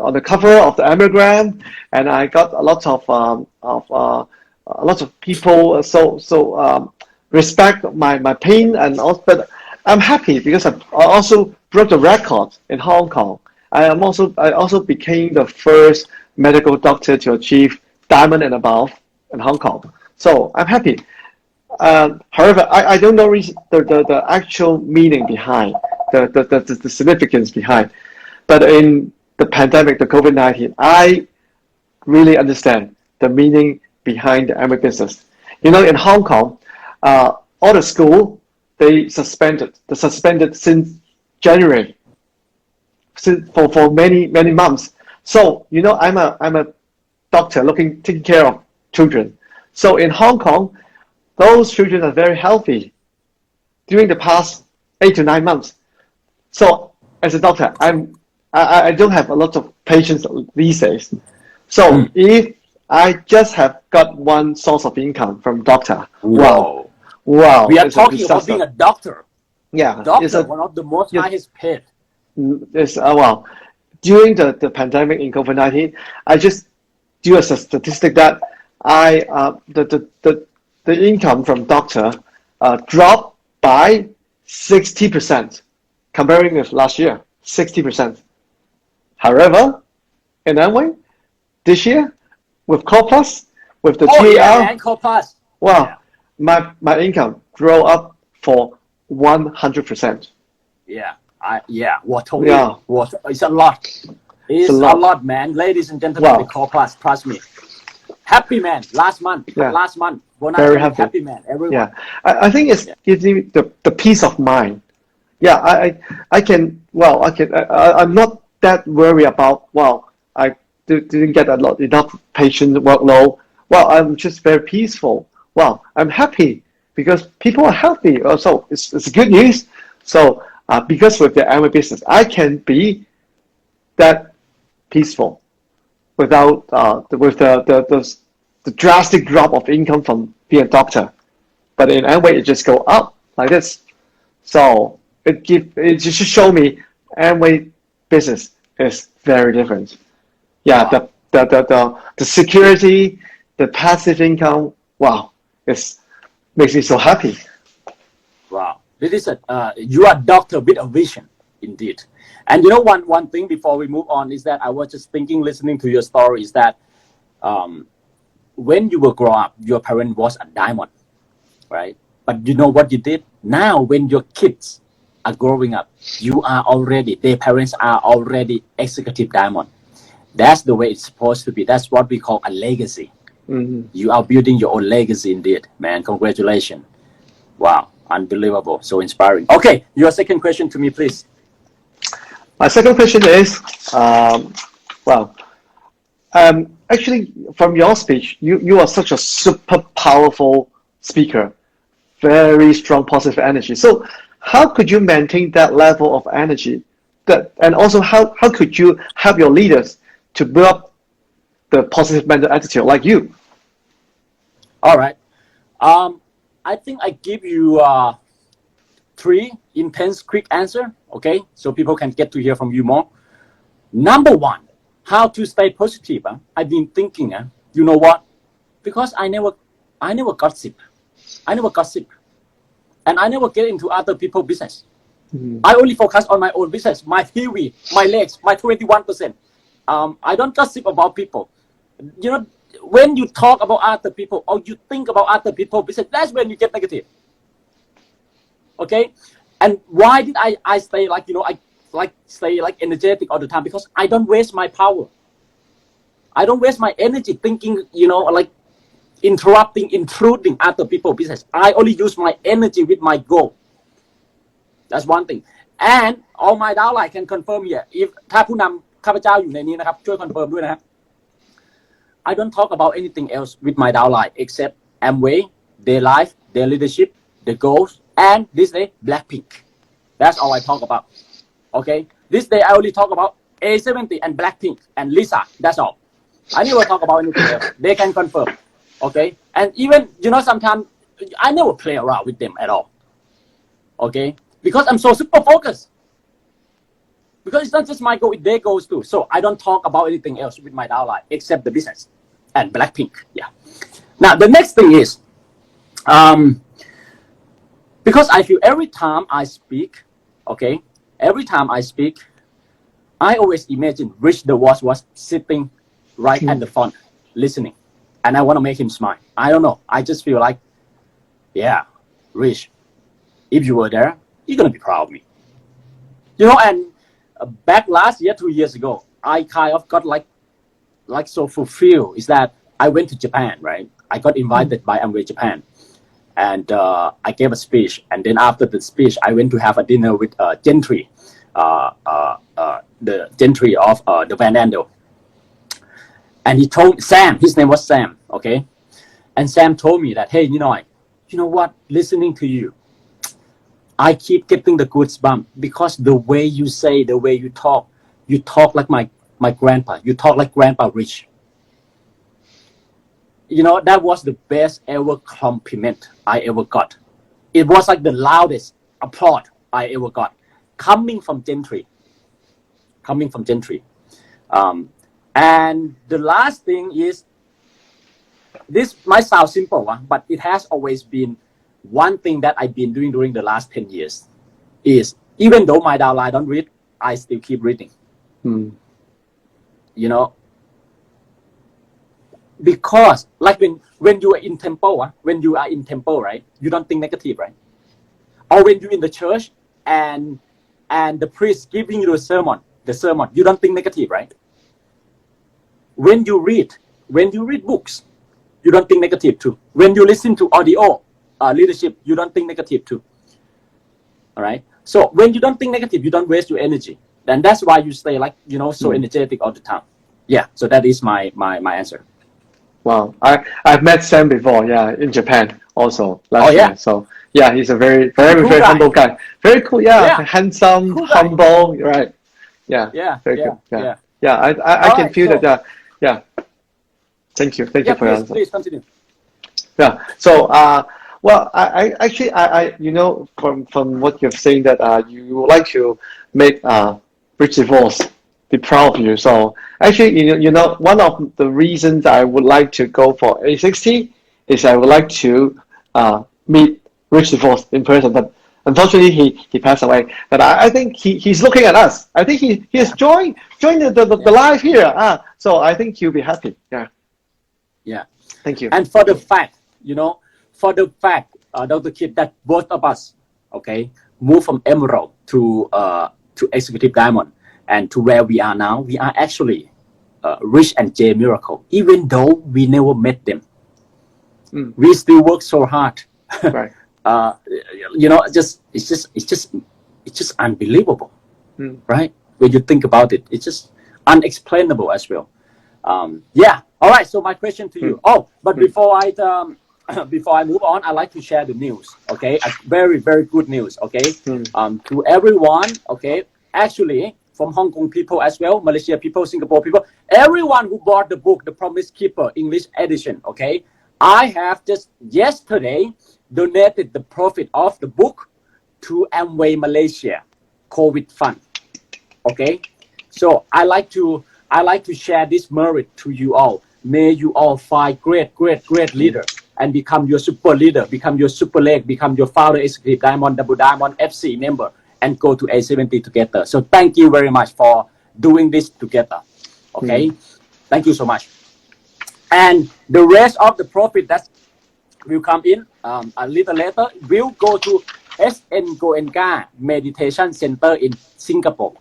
on the cover of the Emigram, and I got a lot of lots of people respect my pain and also. But I'm happy because I also broke the record in Hong Kong. I also became the first medical doctor to achieve diamond and above in Hong Kong. So I'm happy. However, I don't know the actual meaning behind the significance behind. But in the pandemic, the COVID-19, I really understand the meaning behind the Amway business. You know, in Hong Kong, all the school they suspended. They suspended since January, for many months. So you know, I'm a doctor taking care of children. So in Hong Kong, those children are very healthy during the past 8 to 9 months. So as a doctor, I don't have a lot of patients these days. So if I just have got one source of income from doctor, wow, We are talking about being a doctor. Yeah, Doctor, one of the most highest paid. It's well, during the pandemic in COVID-19, I just do a statistic that the income from doctor dropped by 60% comparing with last year, 60%. However, in Amway, this year with Core Plus, with the Tsui, and Core Plus. wow, my income grow up for 100%. Yeah, it's a lot. It's a lot, man. Ladies and gentlemen, with Core Plus, trust me. Happy man, last month, very happy man, everyone. Yeah, I think it gives me the peace of mind. Yeah, I'm not that worried about, I didn't get enough patient workload. I'm just very peaceful. I'm happy because people are healthy. So it's good news. So because with the Amway business, I can be that peaceful without with the drastic drop of income from being a doctor. But in Amway, it just go up like this. So it just show me Amway business is very different. Yeah, the security, the passive income, it makes me so happy. Wow, this is you are a doctor with a vision, indeed. And you know, one thing before we move on is that I was just thinking, listening to your story, is that when you were growing up, your parent was a diamond, right? But you know what you did? Now, when your kids are growing up, their parents are already executive diamond. That's the way it's supposed to be. That's what we call a legacy. Mm-hmm. You are building your own legacy indeed, man. Congratulations. Wow, unbelievable. So inspiring. Okay, your second question to me, please. My second question is, actually, from your speech, you are such a super powerful speaker, very strong positive energy. So how could you maintain that level of energy? And also, how could you help your leaders to build up the positive mental attitude like you? All right. I think I give you 3 intense quick answer, okay? So people can get to hear from you more. Number 1, how to stay positive. I've been thinking, you know what? Because I never gossip. And I never get into other people's business. Mm-hmm. I only focus on my own business, my theory, my legs, my 21%. I don't gossip about people. You know, when you talk about other people or you think about other people's business, that's when you get negative. Okay? And why did I stay stay energetic all the time? Because I don't waste my power. I don't waste my energy thinking, intruding other people's business. I only use my energy with my goal. That's one thing. And all my downline can confirm here. If ถ้าผู้นำข้าพเจ้าอยู่ในนี้นะครับช่วยคอนเฟิร์มด้วยนะครับ I don't talk about anything else with my downline except Amway, their life, their leadership, the goals, and this day Blackpink. That's all I talk about. Okay. This day I only talk about A70 and Blackpink and Lisa. That's all. I never talk about anything else. They can confirm. Okay. And even, sometimes I never play around with them at all. Okay. Because I'm so super focused. Because it's not just my goal, it's their goals too. So I don't talk about anything else with my downline except the business and Blackpink. Yeah. Now, the next thing is, because I feel every time I speak, okay, I always imagine Rich the Watch was sitting right at the front, listening. And I want to make him smile. I don't know. I just feel like, yeah, Rich, if you were there, you're going to be proud of me. And back last year, 2 years ago, I kind of got like so fulfilled is that I went to Japan, right? I got invited by Amway Japan. And I gave a speech. And then after the speech, I went to have a dinner with Gentry, the Gentry of the Van Andel. And he told Sam, his name was Sam, okay? And Sam told me that, hey, Ninoy, you know what? Listening to you, I keep getting the goosebumps because the way you say, the way you talk like my grandpa. You talk like Grandpa Rich. That was the best ever compliment I ever got. It was like the loudest applause I ever got. Coming from Gentry. And the last thing is, this might sound simple, but it has always been one thing that I've been doing during the last 10 years is, even though my downline don't read, I still keep reading. Because like when you are in temple, right, you don't think negative, right? Or when you're in the church and the priest giving you the sermon, you don't think negative, right? When you read books, you don't think negative too. When you listen to audio leadership, you don't think negative too. All right. So when you don't think negative, you don't waste your energy. And that's why you stay so energetic all the time. Yeah. So that is my answer. Wow, I've met Sam before, in Japan also last year. So he's a very cool very humble guy. Very cool, handsome, cool humble, right? Yeah, very cool. I can feel that. Yeah. Thank you for your answer. Please continue. Yeah. So well, I actually from what you're saying that you would like to make Rich Divorce be proud of you. So actually, one of the reasons I would like to go for A60 is I would like to meet Rich DeVos in person, but unfortunately he passed away. But I think he's looking at us. I think he is joined the live here. So I think he'll be happy. Yeah. Thank you. And for the fact, Dr. Kid, that both of us, okay, move from Emerald to Executive Diamond. And to where we are now, we are actually Rich and J Miracle. Even though we never met them, we still work so hard. Right. It's just unbelievable, right? When you think about it, it's just unexplainable as well. All right. So my question to you. But before I move on, I'd like to share the news. Okay, a very very good news. Okay, to everyone. Okay, actually, from Hong Kong people as well, Malaysia people, Singapore people, everyone who bought the book, The Promise Keeper, English edition, okay? I have just yesterday donated the profit of the book to Amway Malaysia COVID Fund, okay? So I like to share this merit to you all. May you all find great leader and become your super leader, become your super leg, become your founder, executive diamond, double diamond, FC member, and go to A70 together. So thank you very much for doing this together. Okay, thank you so much. And the rest of the profit that will come in a little later will go to SN Goenka Meditation Center in Singapore.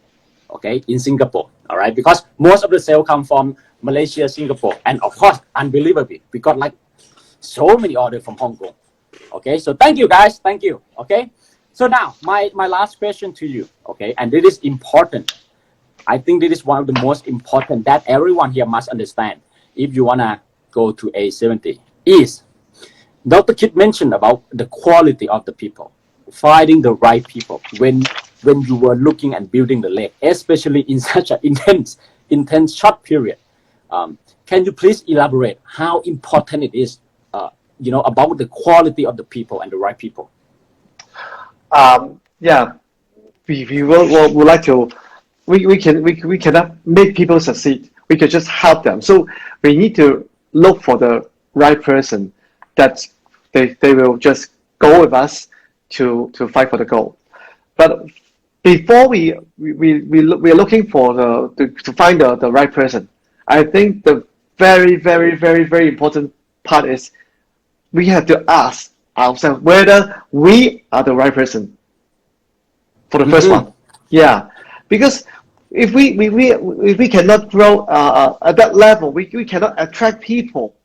Okay, in Singapore. All right, because most of the sales come from Malaysia, Singapore, and of course, unbelievably, we got like so many orders from Hong Kong. Okay, so thank you guys. Thank you. Okay. So now, my last question to you, okay, and it is important. I think this is one of the most important that everyone here must understand if you want to go to A70 is, Dr. Kid mentioned about the quality of the people, finding the right people. When when you were looking and building the leg, especially in such an intense short period. Can you please elaborate how important it is, about the quality of the people and the right people? Yeah, we would like to. We cannot make people succeed. We can just help them. So we need to look for the right person that they will just go with us to fight for the goal. But before we're looking for to find the right person, I think the very important part is we have to ask ourselves whether we are the right person for the first one. Yeah, because if we cannot grow at that level, we cannot attract people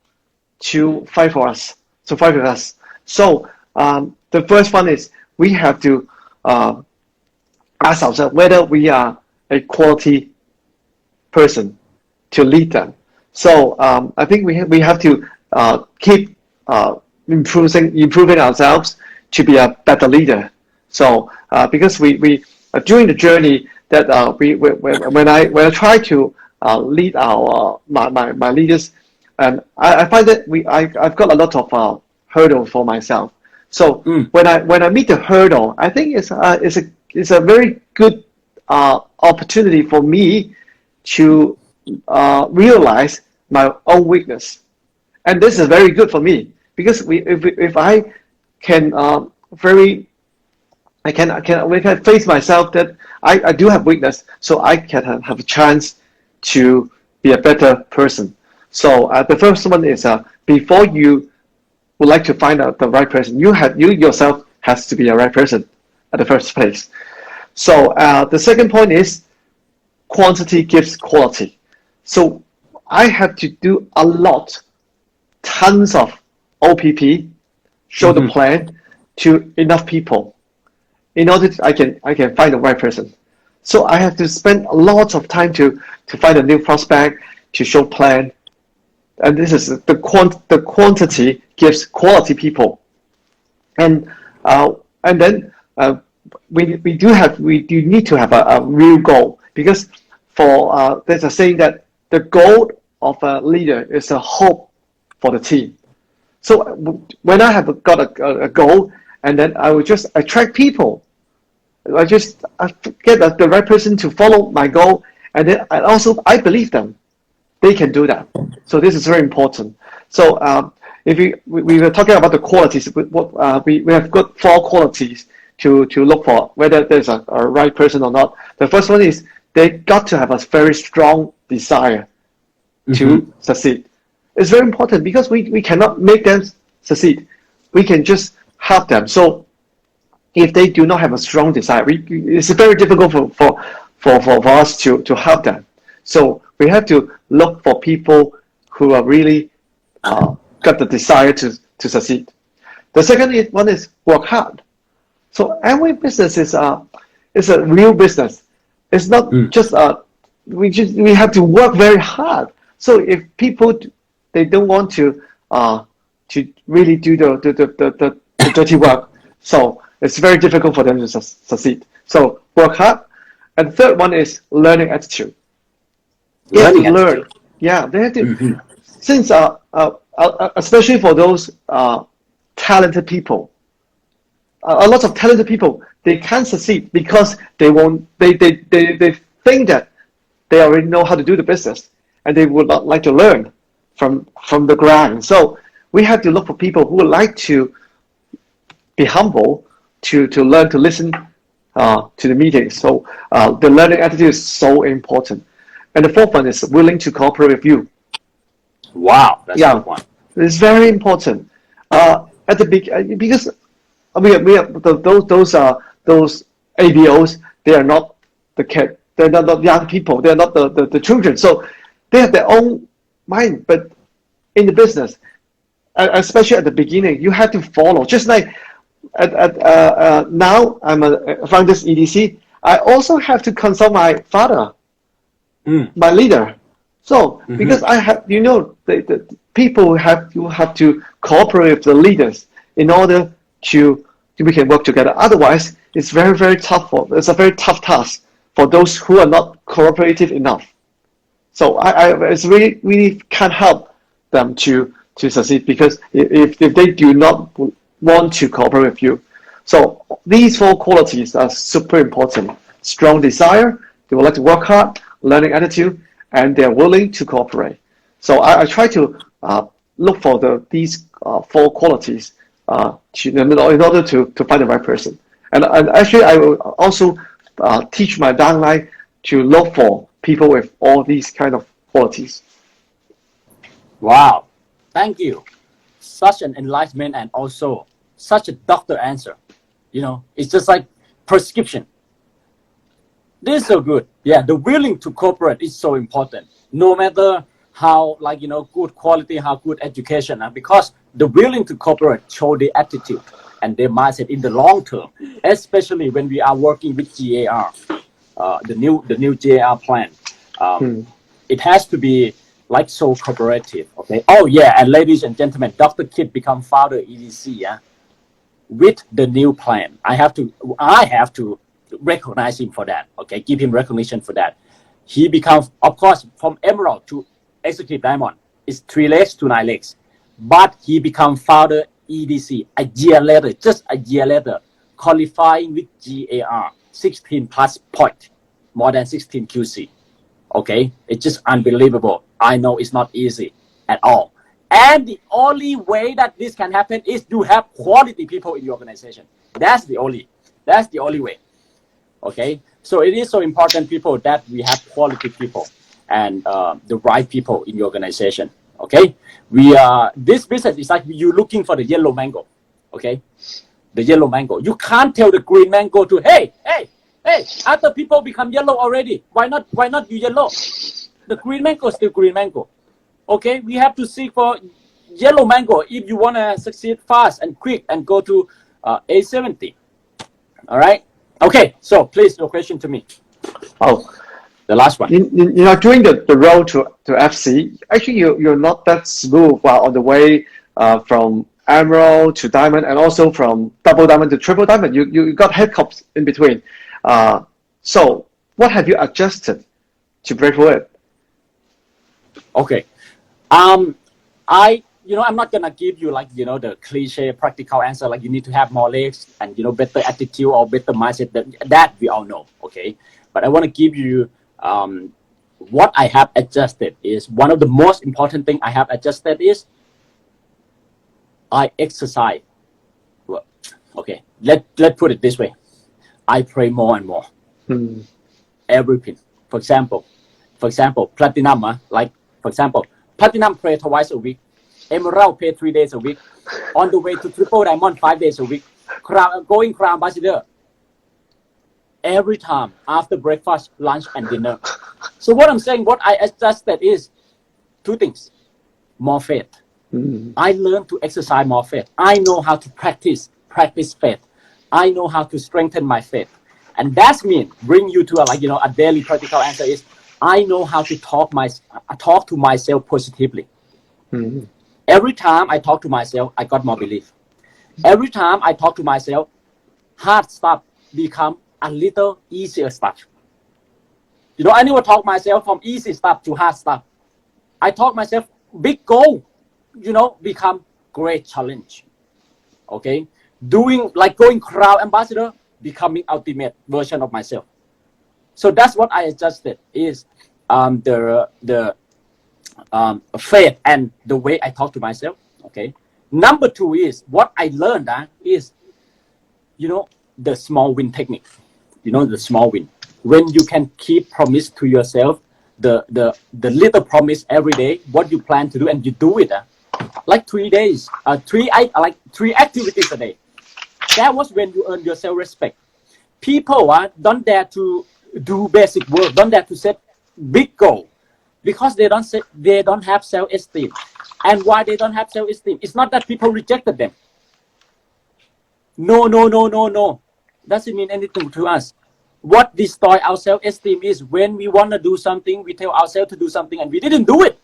to fight for us, to fight with us. So the first one is we have to ask ourselves whether we are a quality person to lead them. So I think we have to keep improving ourselves to be a better leader. So because we during the journey that when I try to lead my leaders, and I find that I've got a lot of hurdles for myself. So when I meet the hurdle, I think it's a very good opportunity for me to realize my own weakness, and this is very good for me because if I can we can face myself that I do have weakness, so I can have a chance to be a better person. So the first one is before you would like to find out the right person, you yourself has to be a right person at the first place. So the second point is quantity gives quality. So I have to do a lot, tons of OPP, show the plan to enough people in order I can find the right person. So I have to spend a lot of time to find a new prospect, to show plan, and this is the quantity gives quality people, and then we do need to have a real goal, because for there's a saying that the goal of a leader is a hope for the team. So when I have got a goal, and then I will just attract people. I get the right person to follow my goal, and then I believe them. They can do that. So this is very important. So if we were talking about the qualities, we have got 4 qualities to look for whether there's a right person or not. The first one is they got to have a very strong desire to succeed. It's very important because we cannot make them succeed. We can just help them. So if they do not have a strong desire, it's very difficult for us to help them. So we have to look for people who are really got the desire to succeed. The second one is work hard. So every business is a real business. It's not just we have to work very hard. So if people they don't want to really do the dirty work, so it's very difficult for them to succeed. So work hard. And third one is learning attitude. They have to learn. Yeah, they have to. Since especially for those talented people, a lot of talented people, they can't succeed because they think that they already know how to do the business, and they would not like to learn from the ground. So we have to look for people who would like to be humble, to learn to listen to the meetings. So the learning attitude is so important. And the fourth one is willing to cooperate with you. Wow, that's a good one. It's very important. At the because we have those ABOs. They are not the kid. They're not the young people. They're not the children. So they have their own mind. But in the business, especially at the beginning, you have to follow. Just like now, I'm a founders EDC. I also have to consult my father, my leader. So because I have, the people have to cooperate with the leaders in order to we can work together. Otherwise, it's very tough. It's a very tough task for those who are not cooperative enough. So it's really can't help them to succeed, because if they do not want to cooperate with you. So these 4 qualities are super important: strong desire, they would like to work hard, learning attitude, and they're willing to cooperate. So I try to look for these 4 qualities in order to find the right person. And actually, I will also teach my downline to look for people with all these kind of qualities. Wow, thank you. Such an enlightenment and also such a doctor answer. You know, it's just like prescription. This is so good. Yeah, the willing to cooperate is so important. No matter how, like, you know, good quality, how good education, because the willing to cooperate show the attitude and their mindset in the long term, especially when we are working with GAR, the new GAR plan. It has to be like so cooperative. Okay. Oh yeah, and ladies and gentlemen, Dr. Kid become founder EDC. Yeah, with the new plan. I have to recognize him for that. Okay, give him recognition for that. He becomes, of course, from Emerald to Executive Diamond. It's 3 legs to 9 legs, but he becomes founder EDC a year later, just a year later, qualifying with GAR 16 plus point, more than 16 QC. Okay, it's just unbelievable. I know it's not easy at all. And the only way that this can happen is to have quality people in your organization. That's the only way. Okay, so it is so important, people, that we have quality people and the right people in your organization. Okay, this business is like you looking for the yellow mango. Okay, the yellow mango. You can't tell the green mango to hey, other people become yellow already. Why not you yellow? The green mango is still green mango. Okay, we have to seek for yellow mango if you want to succeed fast and quick and go to A70. All right. Okay, so please, your question to me. Oh, the last one. During the road to FC, actually you're not that smooth while on the way from Emerald to Diamond, and also from Double Diamond to Triple Diamond. You got hiccups in between. So what have you adjusted to break through it? Okay. I'm not gonna give you the cliche practical answer, like you need to have more legs and better attitude or better mindset. That we all know, okay. But I want to give you what I have adjusted is one of the most important thing I have adjusted is I exercise. Well, okay, let's put it this way. I pray more and more. Everything. For example, platinum, platinum pray twice a week. Emerald pay 3 days a week. On the way to Triple Diamond, 5 days a week. Going Crown Ambassador. Every time after breakfast, lunch, and dinner. So what I'm saying, what I adjusted is 2 things. More faith. I learned to exercise more faith. I know how to practice faith. I know how to strengthen my faith. And that's mean bring you to a daily practical answer is I know how to talk to myself positively. Every time I talk to myself, I got more belief. Every time I talk to myself, hard stuff become a little easier stuff. I never talk myself from easy stuff to hard stuff. I talk myself big goal, become great challenge. Okay, going Crown Ambassador, becoming ultimate version of myself. So that's what I adjusted is the faith and the way I talk to myself. Okay. Number 2 is what I learned is the small win technique. The small win. When you can keep promise to yourself, the little promise every day, what you plan to do, and you do it. Like 3 days, 3 activities a day. That was when you earn your self-respect. People don't dare to do basic work, don't dare to set big goal, because they don't have self-esteem. And why they don't have self-esteem? It's not that people rejected them. No. Doesn't mean anything to us. What destroy our self-esteem is when we want to do something, we tell ourselves to do something and we didn't do it.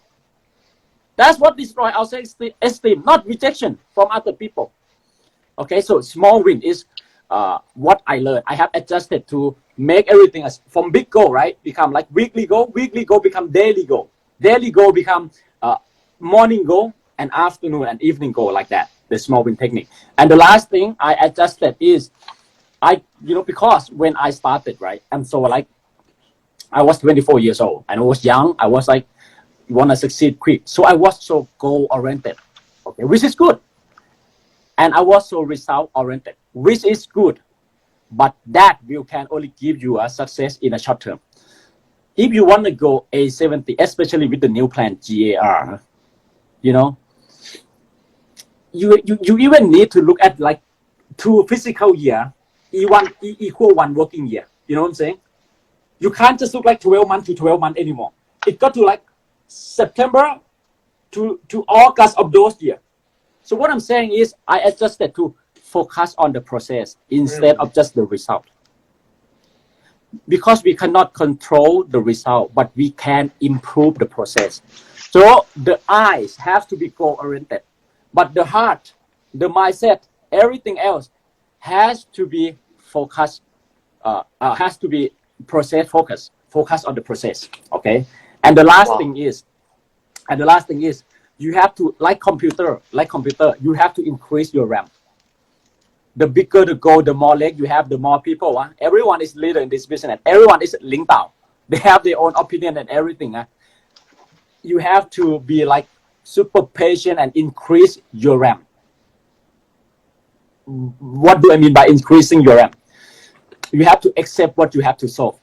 That's what destroy our self-esteem, not rejection from other people. Okay, so small win is what I learned. I have adjusted to make everything as from big goal, right? Become like weekly goal become daily goal. Daily goal become morning goal and afternoon and evening goal, like that. The small win technique. And the last thing I adjusted is because when I started, right, and so like I was 24 years old and I was young. I was like, want to succeed quick. So I was so goal oriented, okay, which is good. And I was so result oriented, which is good. But that can only give you a success in a short term. If you want to go A70, especially with the new plan GAR, you even need to look at like 2 physical year, equal 1 working year. You know what I'm saying? You can't just look like 12 months to 12 months anymore. It got to like September to August of those years. So what I'm saying is I adjusted to focus on the process instead of just the result. Because we cannot control the result, but we can improve the process. So the eyes have to be goal-oriented, but the heart, the mindset, everything else has to be focused, has to be process focus on the process. Okay. And the last thing is you have to, like computer, you have to increase your RAM. The bigger the goal, the more leg you have, the more people. Everyone is leader in this business. Everyone is linked out. They have their own opinion and everything. You have to be like super patient and increase your RAM. What do I mean by increasing your RAM? You have to accept what you have to solve.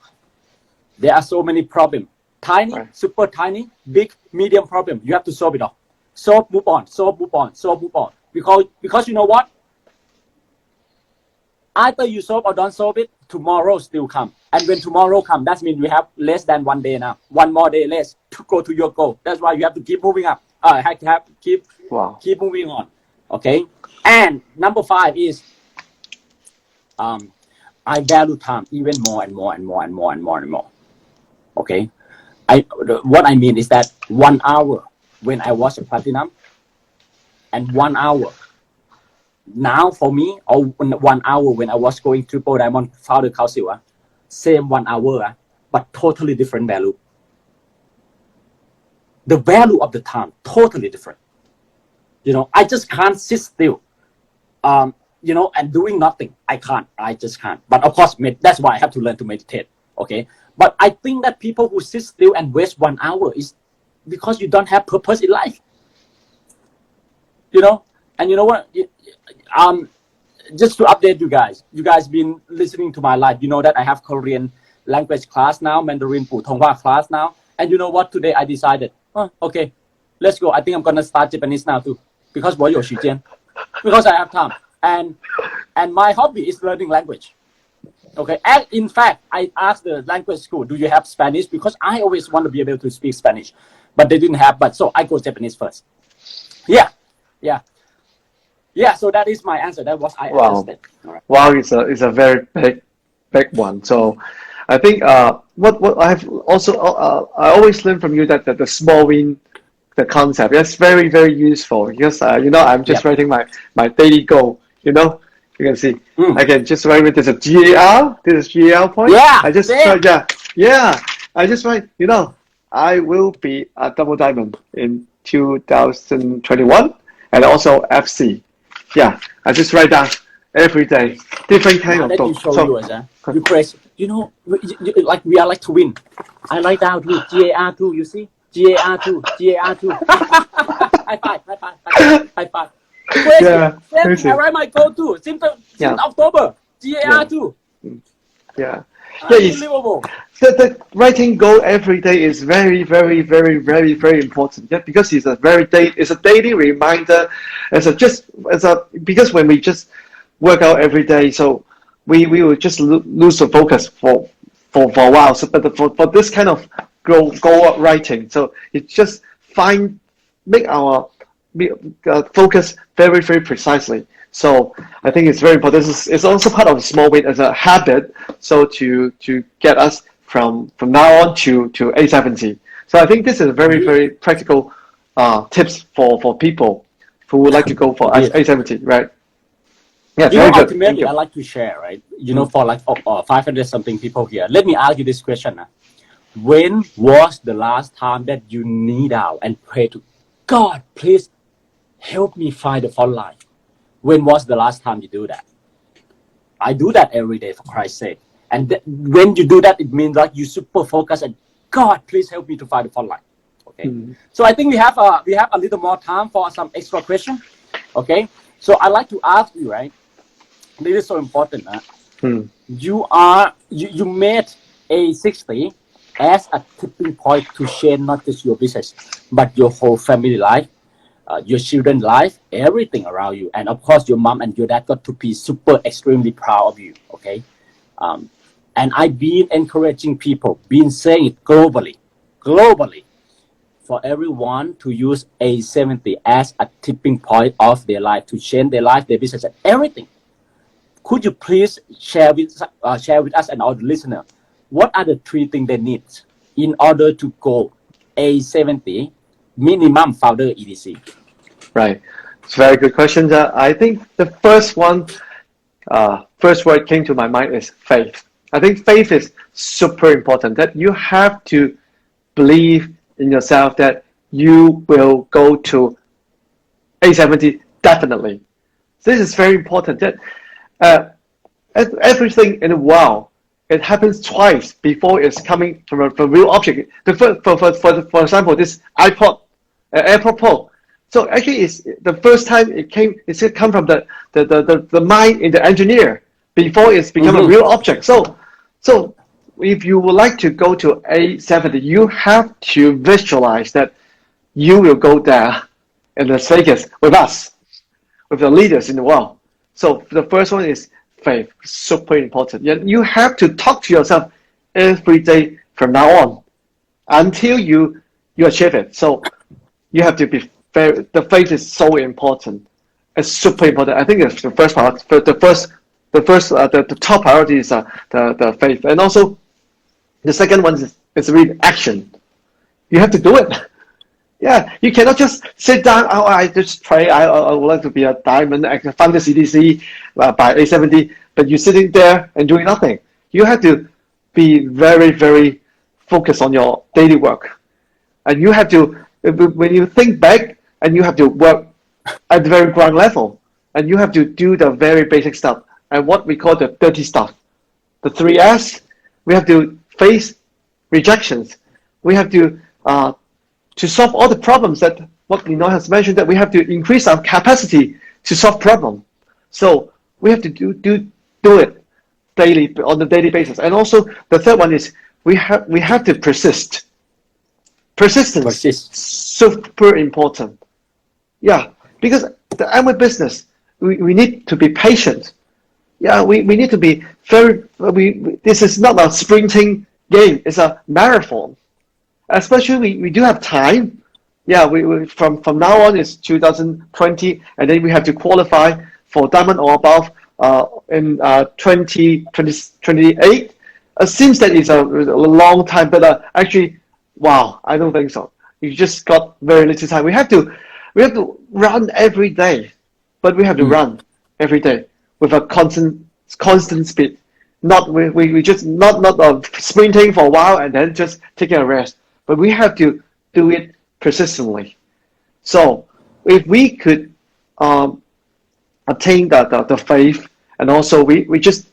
There are so many problems. Tiny, super tiny, big, medium problem. You have to solve it all. Solve, move on, solve, move on, solve, move on. Because you know what? Either you solve or don't solve it, tomorrow still come. And when tomorrow comes, that means you have less than 1 day now. 1 more day less to go to your goal. That's why you have to keep moving up. Have to keep moving on. Okay. And number 5 is I value time even more and more and more and more and more and more. Okay. What I mean is that 1 hour when I was a platinum and 1 hour now for me, or 1 hour when I was going triple diamond founder council, same 1 hour, but totally different value. The value of the time totally different. I just can't sit still, and doing nothing. I just can't. But of course, that's why I have to learn to meditate. Okay. But I think that people who sit still and waste 1 hour is because you don't have purpose in life. And you know what? Just to update you guys been listening to my life. You know that I have Korean language class now, Mandarin Putonghua class now. And you know what? Today I decided, okay, let's go. I think I'm gonna start Japanese now too, because because I have time. And my hobby is learning language. Okay, and in fact, I asked the language school, do you have Spanish? Because I always want to be able to speak Spanish, but they didn't have. But so I go Japanese first. Yeah. So that is my answer. That was I understood. Right. Wow, it's a very big one. So I think what I have also I always learn from you that the small win, the concept, that's very, very useful because I'm just writing my daily goal. You can see I can just write with this a GAR. This is GAR point. Yeah. I just write I just write. I will be a double diamond in 2021 and also FC. Yeah, I just write down every day different kind of goal. You crazy. Like we are like to win. I write down too. GAR2. You see? GAR2. High five. Crazy. Yeah, crazy. I write my goal too. Since October. GAR2. Yeah. Unbelievable. The writing goal every day is very, very, very, very, very important. Yeah, because it's a daily reminder. Because when we just work out every day, so we will just lose the focus for a while. So, but for this kind of goal writing, so it just make our focus very, very precisely. So I think it's very important. It's also part of small win as a habit. So to get us from now on to A70. So I think this is a very, very practical tips for people who would like to go for A70, right? Yeah, very good. Thank Ultimately, you. I like to share, right? For like 500 something people here. Let me ask you this question. When was the last time that you kneel down and pray to God, please help me find the fault line? When was the last time you do that? I do that every day, for Christ's sake. And when you do that, it means like you super focus and God, please help me to find the fault line. Okay. So I think we have a little more time for some extra question. Okay. So I like to ask you, right? This is so important. You made A60 as a tipping point to change not just your business, but your whole family life, your children's life, everything around you, and of course your mom and your dad got to be super extremely proud of you. Okay, and I've been encouraging people, been saying it globally, for everyone to use A70 as a tipping point of their life to change their life, their business, and everything. Could you please share with us and our listener what are the 3 things they need in order to go A70 minimum founder EDC? Right. It's a very good question. I think the first word came to my mind is faith. I think faith is super important, that you have to believe in yourself that you will go to A70 definitely. This is very important, that everything in the world, it happens twice before it's coming from a real object. For example, this AirPod Pro. So actually, it's the first time it come from the mind in the engineer before it's become a real object. So if you would like to go to A70, you have to visualize that you will go there in Las Vegas with us, with the leaders in the world. So the first one is faith, super important. You have to talk to yourself every day from now on until you achieve it. So you have to be very, the faith is so important. It's super important. I think it's the first part. The top priority is the faith, and also the second one is really action. You have to do it. Yeah, you cannot just sit down. Oh, I just pray. I would like to be a diamond. I can fund the EDC by A70, but you're sitting there and doing nothing. You have to be very, very focused on your daily work, and you have to, when you think back, and you have to work at the very ground level, and you have to do the very basic stuff and what we call the dirty stuff. The 3S. We have to face rejections. We have to solve all the problems that what Ninoy has mentioned, that we have to increase our capacity to solve problems. So we have to do it daily, on a daily basis. And also the third one is we have to persist. Persistence, super important. Yeah, because the Amway business, we need to be patient. Yeah, we need to be this is not a sprinting game, it's a marathon. Especially we do have time. Yeah, we from now on is 2020, and then we have to qualify for diamond or above in 2028. It seems that it's a long time, but actually, wow, I don't think so. You just got very little time. We have to run every day, but we have to run every day with a constant speed. Not we just not sprinting for a while and then just taking a rest. But we have to do it persistently. So if we could obtain the faith, and also we just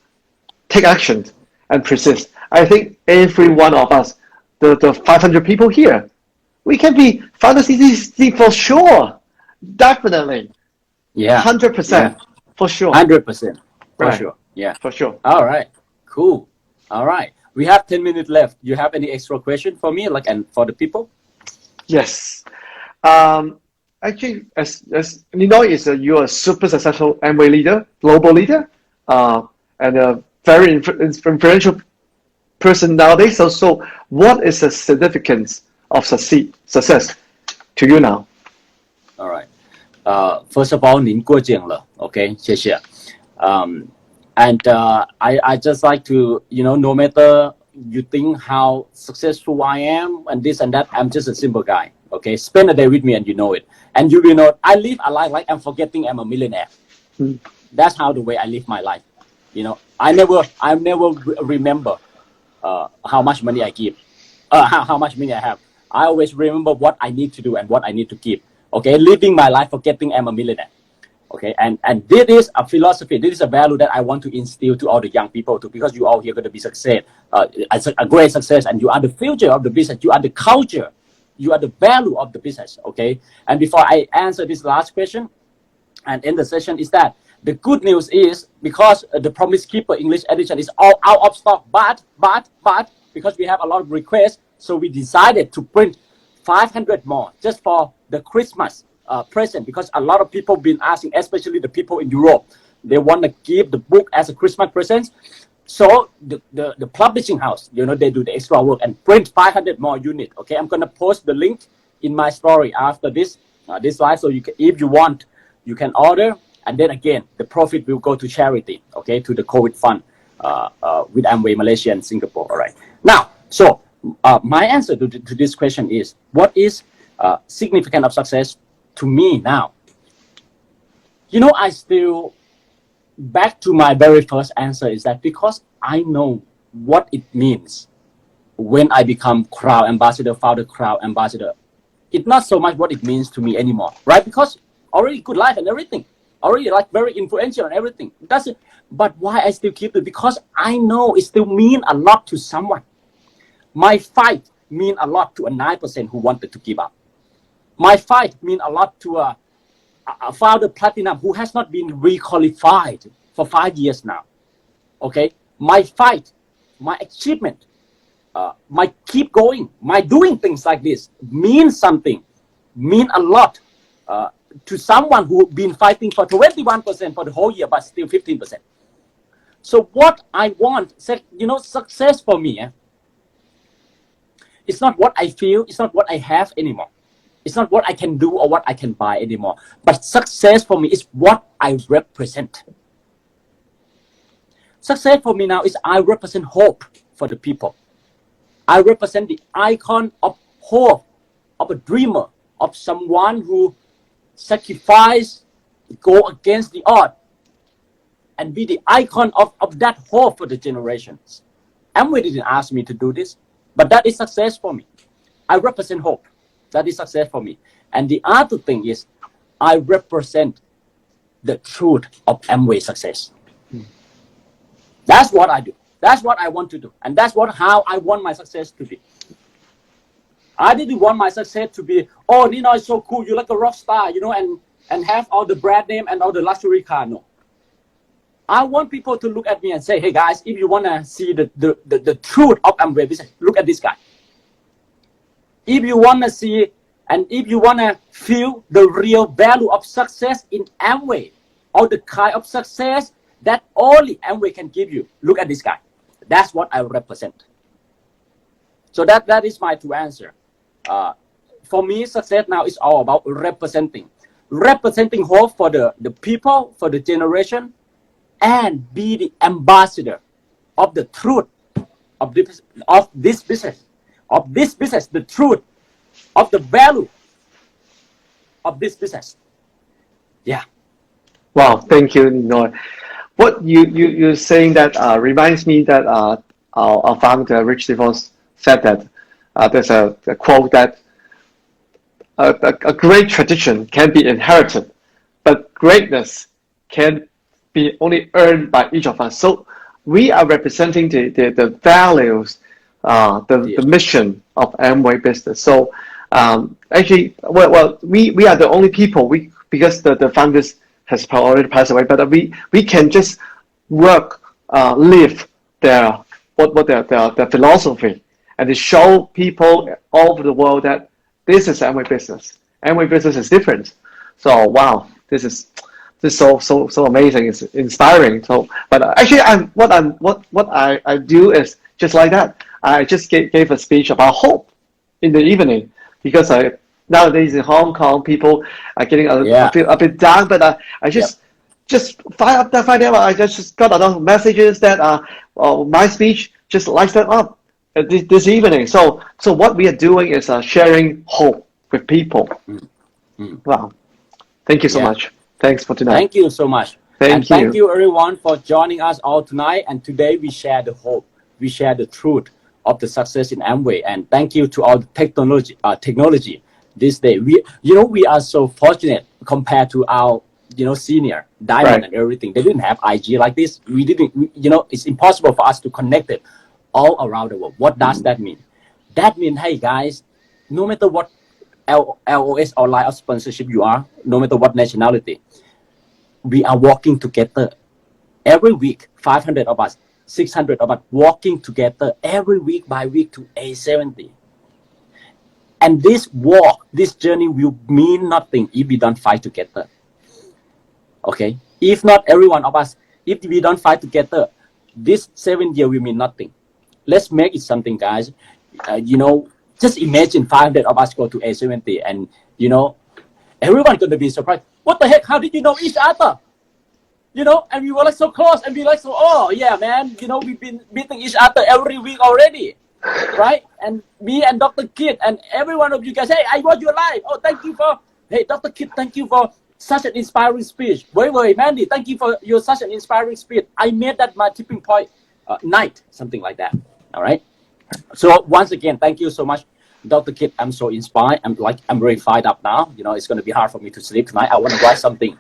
take action and persist, I think every one of us, the 500 people here, we can be founders EDC for sure. Definitely. Yeah. 100% for sure. 100% for Right. sure. Yeah. For sure. All right. Cool. All right. We have 10 minutes left. You have any extra question for me, and for the people? Yes. Actually, as Ninoy you're a super successful Amway leader, global leader, and a very influential person nowadays. So what is the significance of success to you now? All right. First of all, 您过奖了 OK 谢谢 and I just like to, no matter you think how successful I am and this and that, I'm just a simple guy. Okay, spend a day with me and you know it. And you will know I live a life like I'm forgetting I'm a millionaire. That's how the way I live my life. You know, I never remember how much money I keep, how much money I have. I always remember what I need to do and what I need to keep. Okay, living my life forgetting I'm a millionaire. Okay, and this is a philosophy, this is a value that I want to instill to all the young people too, because you all here going to be success, a great success, and you are the future of the business, you are the culture, you are the value of the business. Okay, and before I answer this last question and end the session, is that the good news is, because the Promise Keeper English edition is all out of stock, but because we have a lot of requests, so we decided to print 500 more just for the Christmas present, because a lot of people been asking, especially the people in Europe, they want to give the book as a Christmas present. So the publishing house, you know, they do the extra work and print 500 more units. Okay, I'm gonna post the link in my story after this this live, so you can, if you want, you can order, and then again the profit will go to charity. Okay, to the COVID fund with Amway Malaysia and Singapore. All right, now so my answer to this question is, what is significant of success to me now? You know, I still back to my very first answer, is that because I know what it means when I become crowd ambassador, founder crowd ambassador. It's not so much what it means to me anymore, right? Because already good life and everything, already like very influential and everything. That's it. But why I still keep it? Because I know it still mean a lot to someone. My fight mean a lot to a 9% who wanted to give up. My fight mean a lot to a founder platinum who has not been requalified for 5 years now. Okay, my fight, my achievement, my keep going, my doing things like this means something, mean a lot to someone who been fighting for 21% for the whole year, but still 15%. So what I want, you know, success for me, it's not what I feel, it's not what I have anymore. It's not what I can do or what I can buy anymore. But success for me is what I represent. Success for me now is I represent hope for the people. I represent the icon of hope, of a dreamer, of someone who sacrifice, go against the odds, and be the icon of that hope for the generations. Amway didn't ask me to do this, but that is success for me. I represent hope. That is success for me. And the other thing is, I represent the truth of Amway success. That's what I do. That's what I want to do. And that's how I want my success to be. I didn't want my success to be, oh, Ninoy is so cool, you're like a rock star, you know, and have all the brand name and all the luxury car. No. I want people to look at me and say, hey guys, if you want to see the truth of Amway, look at this guy. If you want to see and if you want to feel the real value of success in Amway, or the kind of success that only Amway can give you, look at this guy. That's what I represent. So that is my two answer. For me, success now is all about representing hope for the people, for the generation, and be the ambassador of the truth of this business, the truth of the value of this business. Yeah. Wow, thank you, Ninoy. What you're saying that reminds me that our founder Rich DeVos said that there's a quote that a great tradition can be inherited, but greatness can be only earned by each of us. So we are representing the values, the mission of Amway business. So actually, well, we are the only people, because the founders has already passed away, but we can just work, live their philosophy, and to show people all over the world that this is Amway business. Amway business is different. So wow, this is so amazing. It's inspiring. So, but actually, what I do is just like that. I just gave a speech about hope in the evening, because nowadays in Hong Kong, people are getting a bit down. But I just find out I just got a lot of messages that my speech just lights them up this evening. So what we are doing is sharing hope with people. Wow, thank you so much. Thanks for tonight. Thank you so much. And thank you everyone for joining us all tonight. And today we share the hope, we share the truth of the success in Amway. And thank you to all the technology this day. We are so fortunate compared to our senior Diamond and everything. They didn't have IG like this. We didn't. It's impossible for us to connect it all around the world. What does that mean? That means, hey guys, no matter what LOS or line of sponsorship you are, no matter what nationality, we are working together every week. 500 of us, 600 of us working together every week by week to A70. And this walk, this journey will mean nothing if we don't fight together. Okay? If not every one of us, if we don't fight together, this 7 year will mean nothing. Let's make it something, guys. Just imagine 500 of us go to A70 and, everyone's going to be surprised. What the heck? How did you know each other? And we were like so close and we like so, oh yeah, man, we've been meeting each other every week already. Right? And me and Dr. Kid and every one of you guys, hey, I watch your live. Oh, thank you hey, Dr. Kid, thank you for such an inspiring speech. Very, Mandy, thank you for your such an inspiring speech. I made that my tipping point night, something like that. All right. So once again, thank you so much, Dr. Kid. I'm so inspired. I'm very fired up now. It's going to be hard for me to sleep tonight. I want to write something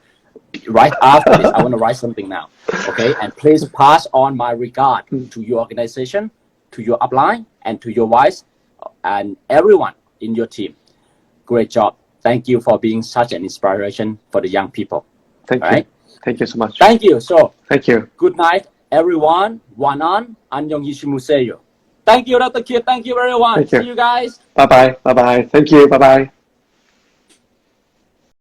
right after this. I want to write something now. Okay. And please pass on my regard to your organization, to your upline, and to your wives, and everyone in your team. Great job. Thank you for being such an inspiration for the young people. Thank you. Right? Thank you so much. Thank you. So, thank you. Good night, everyone. Wanan, Annyeong Yishimuseyo. Thank you, Dr. Kid. Thank you, everyone. Thank you. See you guys. Bye-bye. Bye-bye. Thank you. Bye-bye.